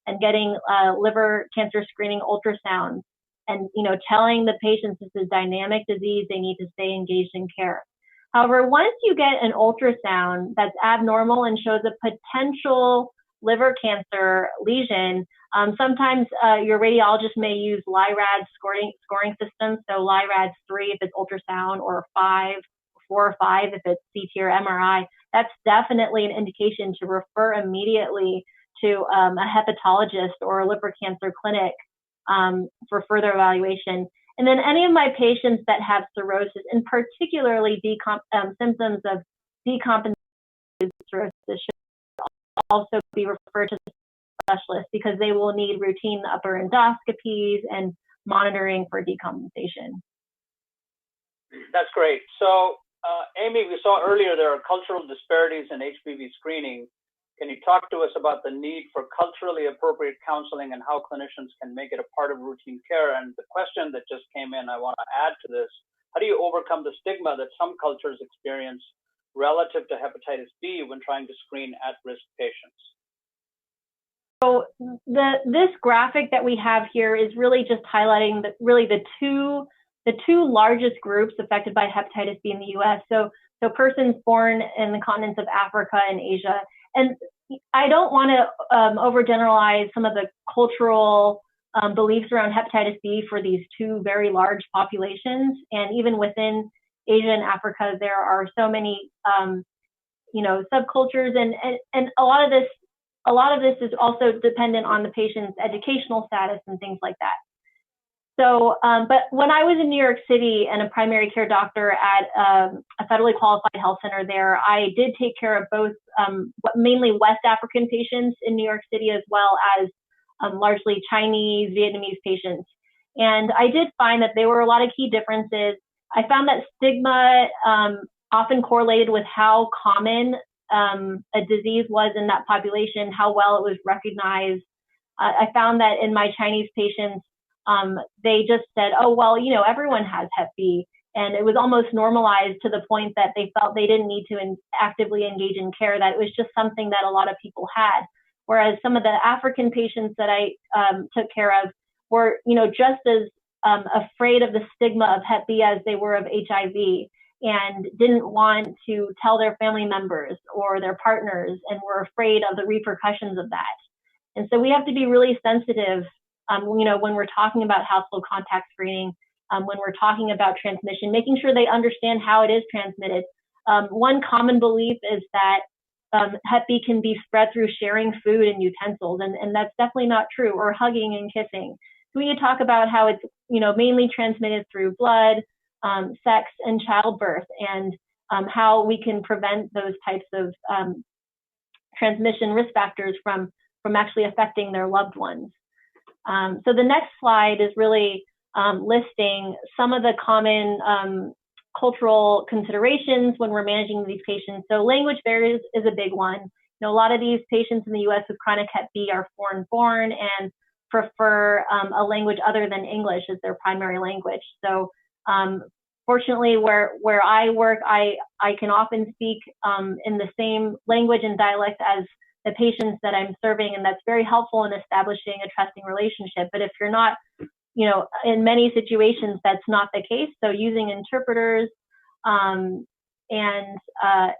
S4: and getting liver cancer screening ultrasounds and, you know, telling the patients this is a dynamic disease, they need to stay engaged in care. However, once you get an ultrasound that's abnormal and shows a potential liver cancer lesion, sometimes your radiologist may use LIRAD scoring systems, so LIRAD 3 if it's ultrasound, or 4 or 5 if it's CT or MRI. That's definitely an indication to refer immediately to a hepatologist or a liver cancer clinic for further evaluation. And then any of my patients that have cirrhosis, and particularly symptoms of decompensated cirrhosis, should also be referred to the specialist because they will need routine upper endoscopies and monitoring for decompensation.
S2: That's great. So, Amy, we saw earlier there are cultural disparities in HBV screening. Can you talk to us about the need for culturally appropriate counseling and how clinicians can make it a part of routine care? And the question that just came in, I want to add to this, how do you overcome the stigma that some cultures experience relative to hepatitis B when trying to screen at-risk patients?
S4: So this graphic that we have here is really just highlighting the two largest groups affected by hepatitis B in the U.S. So persons born in the continents of Africa and Asia. And I don't want to overgeneralize some of the cultural beliefs around hepatitis B for these two very large populations. And even within Asia and Africa, there are so many, subcultures, and a lot of this is also dependent on the patient's educational status and things like that. So, but when I was in New York City and a primary care doctor at a federally qualified health center there, I did take care of both mainly West African patients in New York City as well as largely Chinese, Vietnamese patients. And I did find that there were a lot of key differences. I found that stigma often correlated with how common a disease was in that population, how well it was recognized. I found that in my Chinese patients, they just said, oh, well, you know, everyone has Hep B. And it was almost normalized to the point that they felt they didn't need to actively engage in care, that it was just something that a lot of people had. Whereas some of the African patients that I took care of were, you know, just as afraid of the stigma of Hep B as they were of HIV, and didn't want to tell their family members or their partners, and were afraid of the repercussions of that. And so we have to be really sensitive, you know, when we're talking about household contact screening, when we're talking about transmission, making sure they understand how it is transmitted. One common belief is that Hep B can be spread through sharing food and utensils, and that's definitely not true, or hugging and kissing. So we need to talk about how it's, you know, mainly transmitted through blood, sex, and childbirth, and how we can prevent those types of transmission risk factors from actually affecting their loved ones. So the next slide is really listing some of the common cultural considerations when we're managing these patients. So language barriers is a big one. You know, a lot of these patients in the U.S. with chronic Hep B are foreign born and prefer a language other than English as their primary language. So fortunately, where I work, I can often speak in the same language and dialect as the patients that I'm serving, and that's very helpful in establishing a trusting relationship. But if you're not, you know, in many situations, that's not the case. So using interpreters, and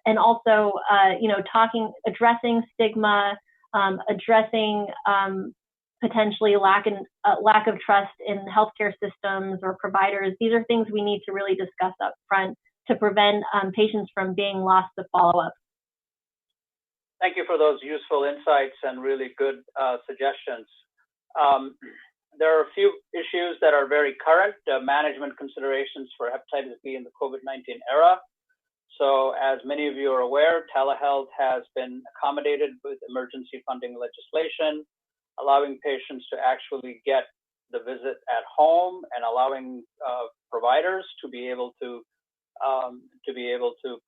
S4: also, you know, addressing stigma, addressing potentially lack of trust in healthcare systems or providers. These are things we need to really discuss up front to prevent patients from being lost to follow-up.
S2: Thank you for those useful insights and really good suggestions. There are a few issues that are very current, management considerations for hepatitis B in the COVID-19 era. So as many of you are aware, telehealth has been accommodated with emergency funding legislation, allowing patients to actually get the visit at home, and allowing providers to be able to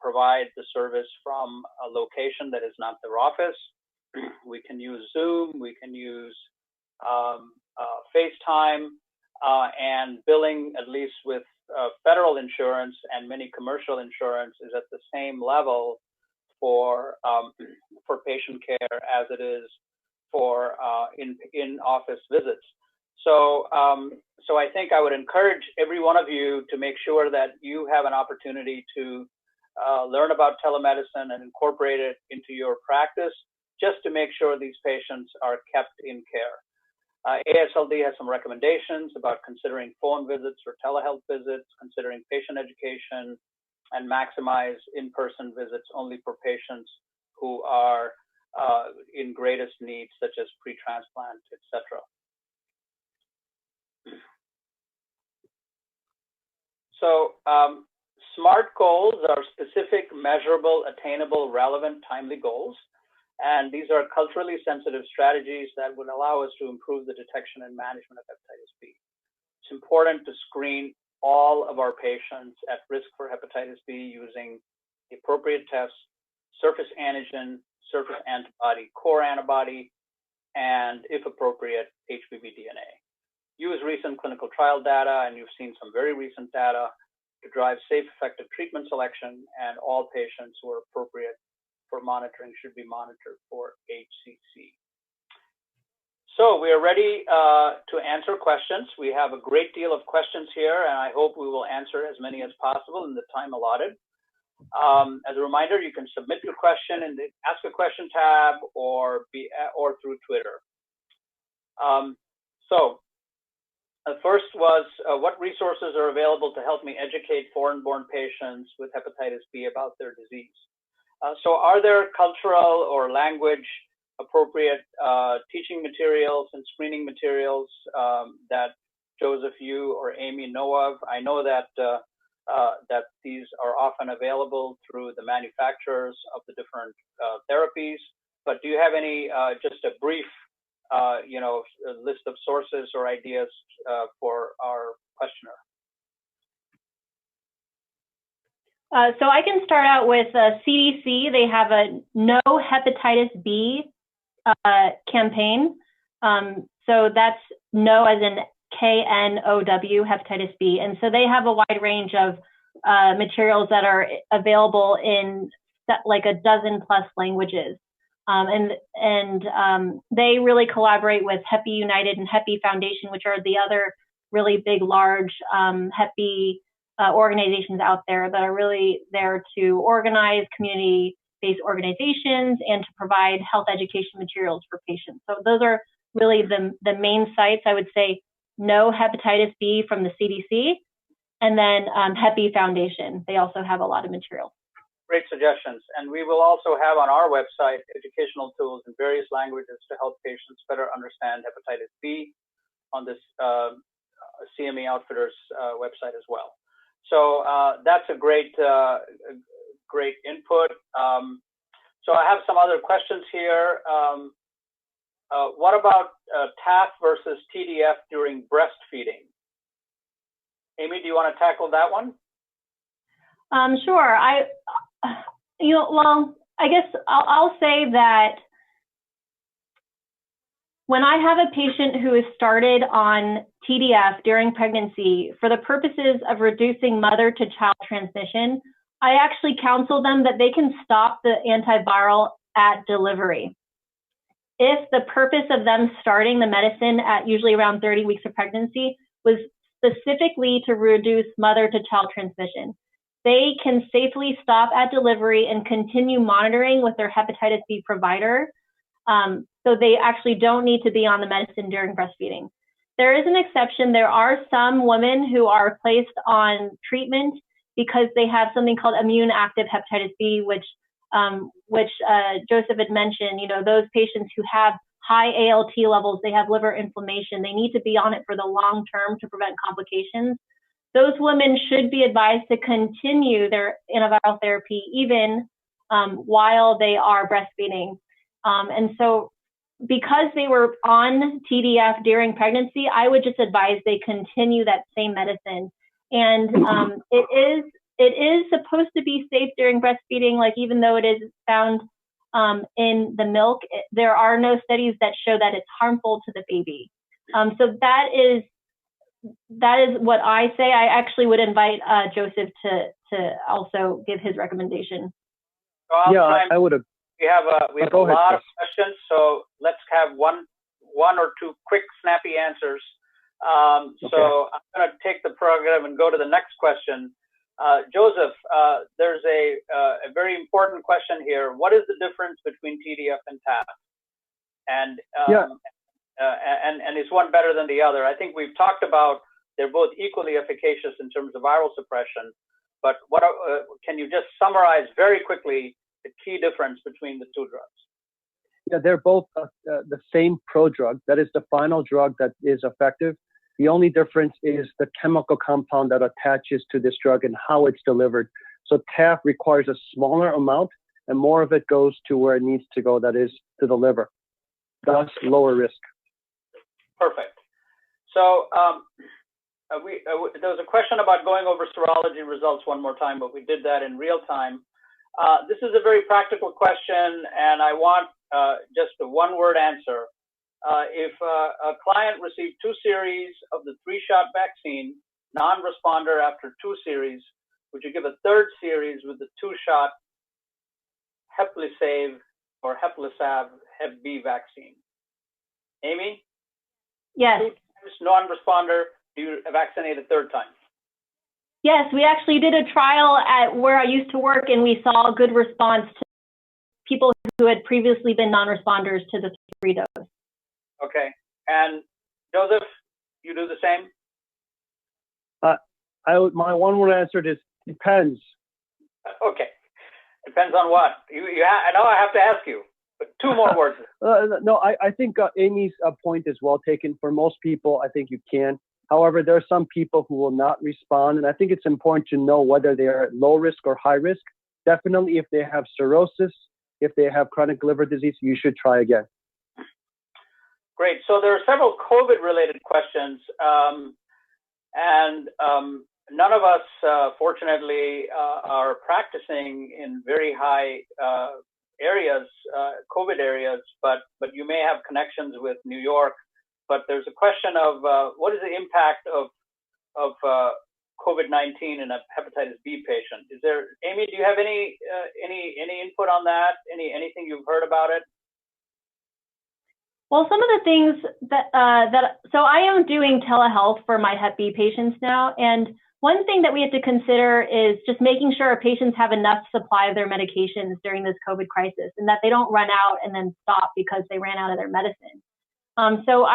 S2: provide the service from a location that is not their office. We can use Zoom, we can use FaceTime, and billing, at least with federal insurance and many commercial insurance, is at the same level for patient care as it is for in-office visits. So I think I would encourage every one of you to make sure that you have an opportunity to learn about telemedicine and incorporate it into your practice, just to make sure these patients are kept in care. AASLD has some recommendations about considering phone visits or telehealth visits, considering patient education, and maximize in-person visits only for patients who are in greatest need, such as pre-transplant, etc. So SMART goals are specific, measurable, attainable, relevant, timely goals. And these are culturally sensitive strategies that would allow us to improve the detection and management of hepatitis B. It's important to screen all of our patients at risk for hepatitis B using the appropriate tests, surface antigen, surface antibody, core antibody, and if appropriate, HBV DNA. Use recent clinical trial data, and you've seen some very recent data, to drive safe, effective treatment selection, and all patients who are appropriate for monitoring should be monitored for HCC. So we are ready to answer questions. We have a great deal of questions here, and I hope we will answer as many as possible in the time allotted. As a reminder, you can submit your question in the Ask a Question tab or through Twitter. The first was, what resources are available to help me educate foreign-born patients with hepatitis B about their disease? So are there cultural or language appropriate teaching materials and screening materials that Joseph, you or Amy know of? I know that that these are often available through the manufacturers of the different therapies, but do you have any, just a brief, list of sources or ideas for our questioner?
S4: So I can start out with CDC. They have a No Hepatitis B campaign. So that's KNOW as in KNOW, hepatitis B. And so they have a wide range of materials that are available in like a dozen plus languages. They really collaborate with Hep B United and Hep B Foundation, which are the other really big, large Hep B organizations out there that are really there to organize community-based organizations and to provide health education materials for patients. So those are really the main sites. I would say KNOW Hepatitis B from the CDC, and then Hep B Foundation. They also have a lot of material.
S2: Great suggestions. And we will also have on our website educational tools in various languages to help patients better understand hepatitis B on this CME Outfitters website as well. So that's a great input. So I have some other questions here. What about TAF versus TDF during breastfeeding? Amy, do you want to tackle that one?
S4: Sure. I guess I'll say that when I have a patient who is started on TDF during pregnancy for the purposes of reducing mother-to-child transmission, I actually counsel them that they can stop the antiviral at delivery. If the purpose of them starting the medicine at usually around 30 weeks of pregnancy was specifically to reduce mother-to-child transmission, they can safely stop at delivery and continue monitoring with their hepatitis B provider. So they actually don't need to be on the medicine during breastfeeding. There is an exception. There are some women who are placed on treatment because they have something called immune active hepatitis B, which Joseph had mentioned. You know, those patients who have high ALT levels, they have liver inflammation. They need to be on it for the long term to prevent complications. Those women should be advised to continue their antiviral therapy even while they are breastfeeding. And so because they were on TDF during pregnancy, I would just advise they continue that same medicine. And it is supposed to be safe during breastfeeding, like even though it is found in the milk, there are no studies that show that it's harmful to the baby. So that is what I say. I actually would invite Joseph to also give his recommendation.
S2: So I would have. We have a lot of questions, so let's have one or two quick, snappy answers. Okay. So I'm going to take the program and go to the next question. Joseph, there's a very important question here. What is the difference between TDF and TAF? And is one better than the other? I think we've talked about they're both equally efficacious in terms of viral suppression. But what can you just summarize very quickly the key difference between the two drugs?
S3: Yeah, they're both the same prodrug. That is the final drug that is effective. The only difference is the chemical compound that attaches to this drug and how it's delivered. So TAF requires a smaller amount and more of it goes to where it needs to go, that is to the liver, thus lower risk.
S2: Perfect. So there was a question about going over serology results one more time, but we did that in real time. This is a very practical question, and I want just a one-word answer. If a client received 2 series of the 3-shot vaccine, non-responder after 2 series, would you give a 3rd series with the 2-shot Heplisave or Heplisav Hep B vaccine? Amy?
S4: Yes.
S2: 2 times non-responder, do you vaccinate a 3rd time?
S4: Yes, we actually did a trial at where I used to work, and we saw a good response to people who had previously been non-responders to the 3 dose.
S2: Okay. And Joseph, you do the same?
S3: My one-word answer is depends.
S2: Okay. Depends on what? I know I have to ask you, but 2 more words.
S3: No, I think Amy's point is well taken. For most people, I think you can. However, there are some people who will not respond, and I think it's important to know whether they are at low risk or high risk. Definitely, if they have cirrhosis, if they have chronic liver disease, you should try again.
S2: Great. So there are several COVID-related questions, and none of us, fortunately, are practicing in very high areas, COVID areas, but you may have connections with New York. But there's a question of what is the impact of COVID-19 in a hepatitis B patient? Is there, Amy? Do you have any input on that? Anything you've heard about it?
S4: Well, some of the things so I am doing telehealth for my Hep B patients now, and one thing that we have to consider is just making sure our patients have enough supply of their medications during this COVID crisis, and that they don't run out and then stop because they ran out of their medicine. So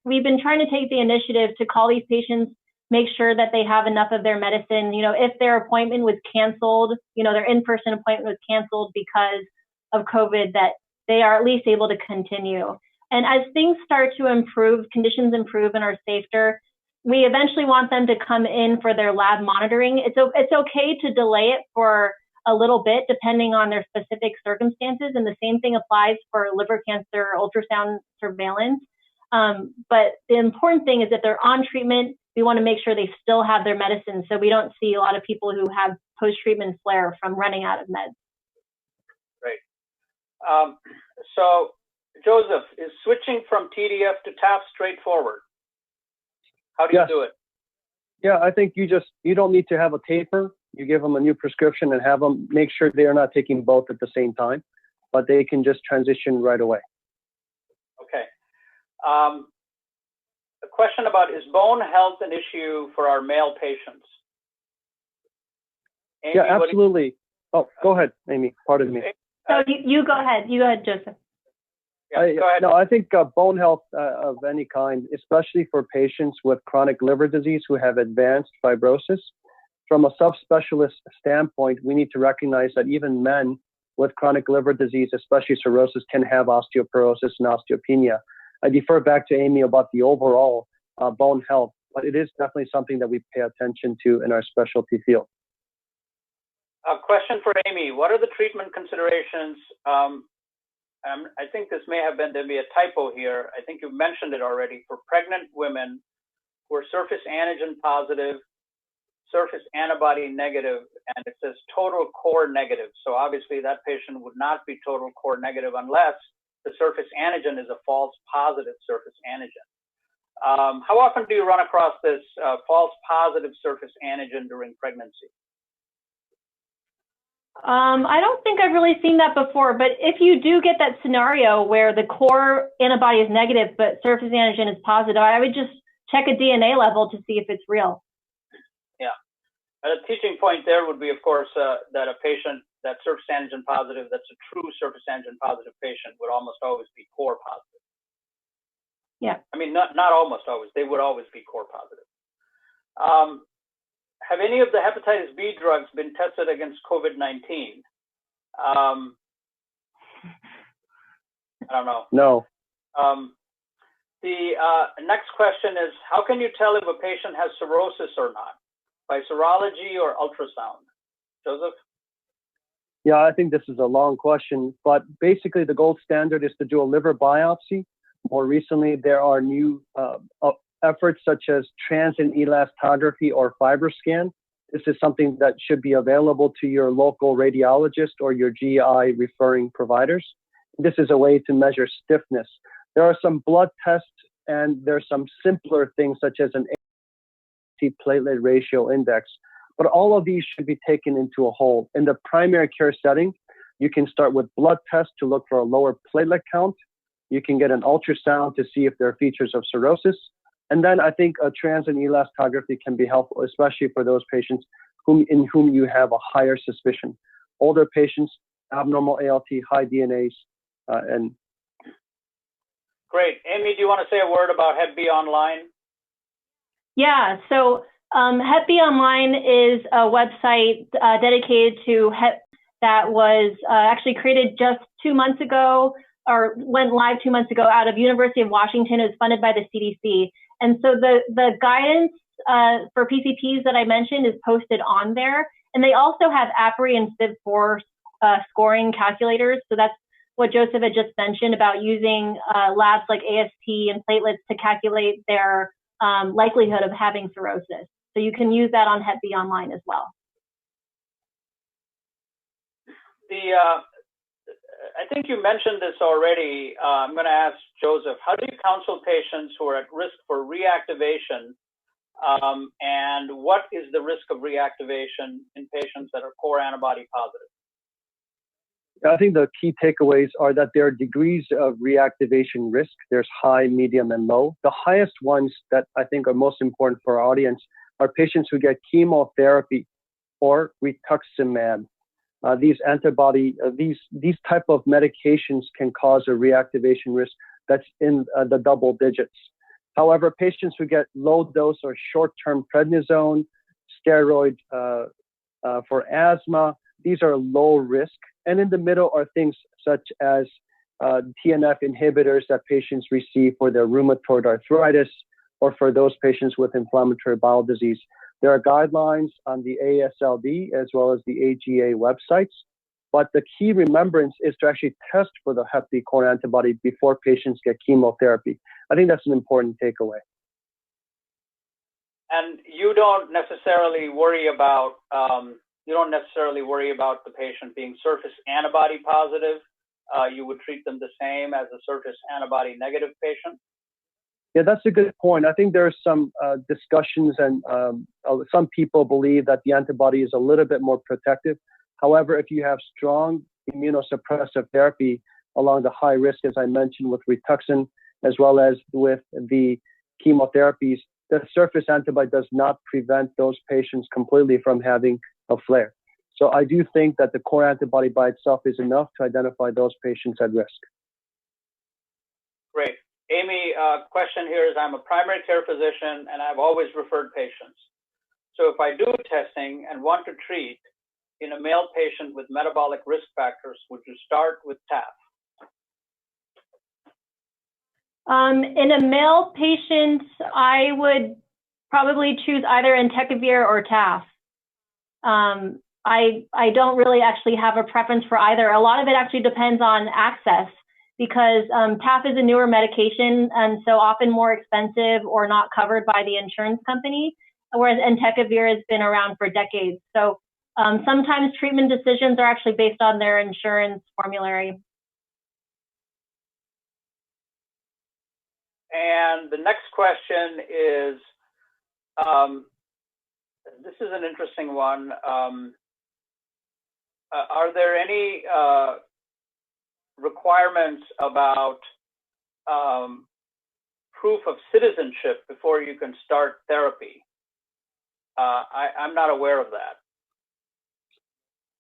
S4: we've been trying to take the initiative to call these patients, make sure that they have enough of their medicine. You know, if their appointment was canceled, their in-person appointment was canceled because of COVID, that they are at least able to continue. And as things start to improve, conditions improve and are safer, we eventually want them to come in for their lab monitoring. It's okay to delay it for a little bit depending on their specific circumstances, and the same thing applies for liver cancer ultrasound surveillance. But the important thing is that they're on treatment, we want to make sure they still have their medicine so we don't see a lot of people who have post-treatment flare from running out of meds.
S2: Great. So, Joseph, is switching from TDF to TAF straightforward? How do you do it?
S3: Yeah, I think you don't need to have a taper. You give them a new prescription and have them make sure they are not taking both at the same time, but they can just transition right away.
S2: Okay. A question about, is bone health an issue for our male patients? Amy,
S3: yeah, absolutely. Oh, go ahead, Amy. Pardon me.
S4: So you go ahead. You go ahead, Joseph.
S2: Yeah, go ahead.
S3: No, I think bone health of any kind, especially for patients with chronic liver disease who have advanced fibrosis, from a subspecialist standpoint, we need to recognize that even men with chronic liver disease, especially cirrhosis, can have osteoporosis and osteopenia. I defer back to Amy about the overall bone health, but it is definitely something that we pay attention to in our specialty field.
S2: A question for Amy. What are the treatment considerations? I think there be a typo here. I think you've mentioned it already, for pregnant women who are surface antigen positive, surface antibody negative, and it says total core negative. So obviously that patient would not be total core negative unless the surface antigen is a false positive surface antigen. How often do you run across this false positive surface antigen during pregnancy?
S4: I don't think I've really seen that before, but if you do get that scenario where the core antibody is negative but surface antigen is positive, I would just check a DNA level to see if it's real.
S2: Yeah. A teaching point there would be, of course, that a patient that surface antigen positive, that's a true surface antigen positive patient, would almost always be core positive.
S4: Yeah.
S2: I mean, not almost always. They would always be core positive. Have any of the hepatitis B drugs been tested against COVID-19? I don't know.
S3: No.
S2: The next question is, how can you tell if a patient has cirrhosis or not? By serology or ultrasound? Joseph?
S3: Yeah, I think this is a long question, but basically the gold standard is to do a liver biopsy. More recently, there are new efforts such as transient elastography or FibroScan. This is something that should be available to your local radiologist or your GI referring providers. This is a way to measure stiffness. There are some blood tests and there's some simpler things such as an platelet ratio index, but all of these should be taken into a whole. In the primary care setting, you can start with blood tests to look for a lower platelet count. You can get an ultrasound to see if there are features of cirrhosis. And then I think a transient elastography can be helpful, especially for those patients in whom you have a higher suspicion. Older patients, abnormal ALT, high DNAs, and.
S2: Great. Amy, do you want to say a word about Hep B Online?
S4: Yeah, so Hep B Online is a website dedicated to Hep that was actually created just 2 months ago, or went live 2 months ago out of University of Washington. It was funded by the CDC. And so the guidance for PCPs that I mentioned is posted on there. And they also have APRI and FIB4 scoring calculators. So that's what Joseph had just mentioned about using labs like AST and platelets to calculate their likelihood of having cirrhosis. So you can use that on Hep B Online as well.
S2: I think you mentioned this already. I'm going to ask Joseph, how do you counsel patients who are at risk for reactivation? And what is the risk of reactivation in patients that are core antibody positive?
S3: I think the key takeaways are that there are degrees of reactivation risk. There's high, medium, and low. The highest ones that I think are most important for our audience are patients who get chemotherapy or rituximab. These type of medications can cause a reactivation risk that's in the double digits. However, patients who get low dose or short-term prednisone, steroid for asthma, these are low risk. And in the middle are things such as TNF inhibitors that patients receive for their rheumatoid arthritis or for those patients with inflammatory bowel disease. There are guidelines on the AASLD as well as the AGA websites, but the key remembrance is to actually test for the Hep B core antibody before patients get chemotherapy. I think that's an important takeaway.
S2: And you don't necessarily worry about the patient being surface antibody positive. You would treat them the same as a surface antibody negative patient.
S3: Yeah, that's a good point. I think there are some discussions, and some people believe that the antibody is a little bit more protective. However, if you have strong immunosuppressive therapy along the high risk, as I mentioned, with Rituxan, as well as with the chemotherapies, the surface antibody does not prevent those patients completely from having a flare. So I do think that the core antibody by itself is enough to identify those patients at risk.
S2: Great. Amy, question here is, I'm a primary care physician and I've always referred patients. So if I do testing and want to treat in a male patient with metabolic risk factors, would you start with TAF?
S4: In a male patient, I would probably choose either entecavir or TAF. I don't really actually have a preference for either. A lot of it actually depends on access, because TAF is a newer medication and so often more expensive or not covered by the insurance company, whereas entecavir has been around for decades. So sometimes treatment decisions are actually based on their insurance formulary.
S2: And the next question is, this is an interesting one. Are there any requirements about proof of citizenship before you can start therapy? I'm not aware of that.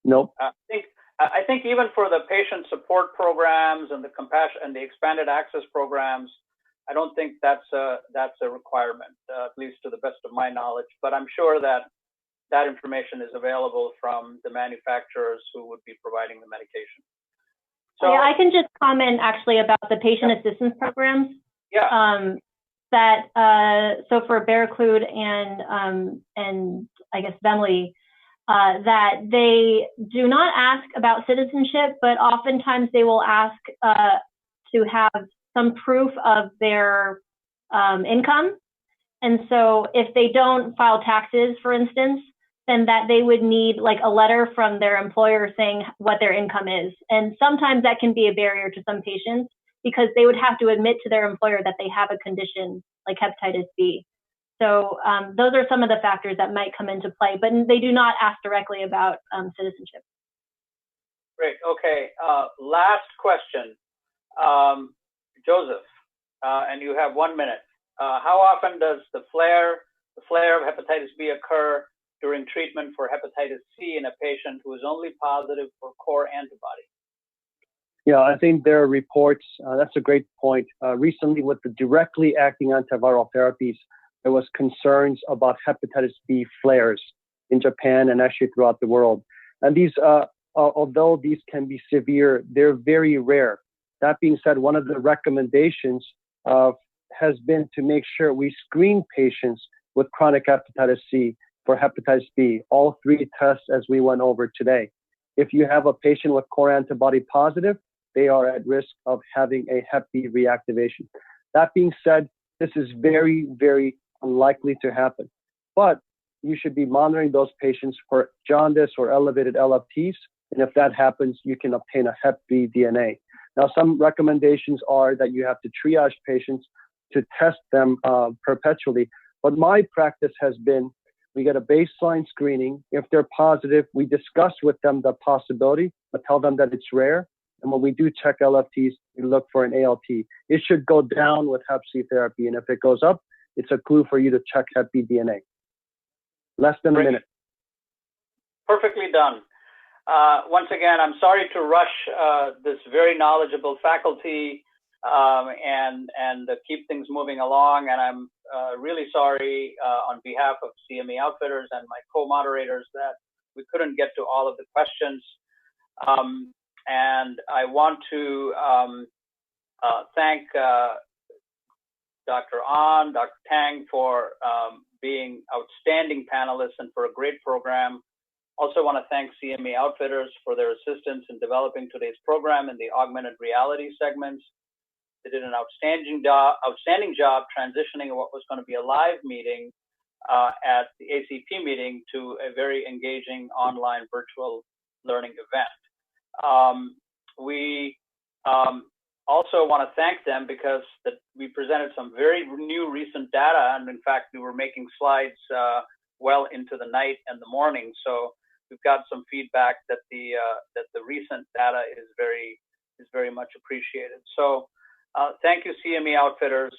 S3: Nope.
S2: I think even for the patient support programs and the compassion and the expanded access programs, I don't think that's a requirement, at least to the best of my knowledge. But I'm sure that that information is available from the manufacturers who would be providing the medication. So
S4: yeah, I can just comment actually about the patient assistance programs.
S2: Yeah.
S4: So for Baraclude and I guess Vemli, that they do not ask about citizenship, but oftentimes they will ask to have some proof of their income. And so if they don't file taxes, for instance, then that they would need like a letter from their employer saying what their income is. And sometimes that can be a barrier to some patients because they would have to admit to their employer that they have a condition like hepatitis B. So those are some of the factors that might come into play, but they do not ask directly about citizenship.
S2: Great. Okay. Last question. Joseph, and you have 1 minute. How often does the flare of hepatitis B occur during treatment for hepatitis C in a patient who is only positive for core antibody?
S3: Yeah, I think there are reports. That's a great point. Recently, with the directly acting antiviral therapies, there was concerns about hepatitis B flares in Japan and actually throughout the world. And these, although these can be severe, they're very rare. That being said, one of the recommendations has been to make sure we screen patients with chronic hepatitis C for hepatitis B, all 3 tests as we went over today. If you have a patient with core antibody positive, they are at risk of having a Hep B reactivation. That being said, this is very, very unlikely to happen. But you should be monitoring those patients for jaundice or elevated LFTs. And if that happens, you can obtain a Hep B DNA. Now, some recommendations are that you have to triage patients to test them perpetually. But my practice has been, we get a baseline screening. If they're positive, we discuss with them the possibility, but tell them that it's rare. And when we do check LFTs, we look for an ALT. It should go down with Hep C therapy. And if it goes up, it's a clue for you to check Hep B DNA. Less than a minute.
S2: Perfectly done. Once again, I'm sorry to rush this very knowledgeable faculty and keep things moving along. And I'm really sorry on behalf of CME Outfitters and my co-moderators that we couldn't get to all of the questions. And I want to thank Dr. An, Dr. Tang for being outstanding panelists and for a great program. Also want to thank CME Outfitters for their assistance in developing today's program in the augmented reality segments. They did an outstanding job transitioning what was going to be a live meeting at the ACP meeting to a very engaging online virtual learning event. We also want to thank them because we presented some very new recent data, and in fact, we were making slides well into the night and the morning. So we've got some feedback that the recent data is very much appreciated. So thank you, CME Outfitters.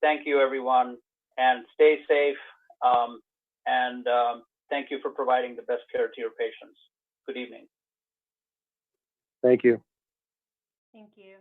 S2: Thank you, everyone, and stay safe. And thank you for providing the best care to your patients. Good evening.
S3: Thank you.
S4: Thank you.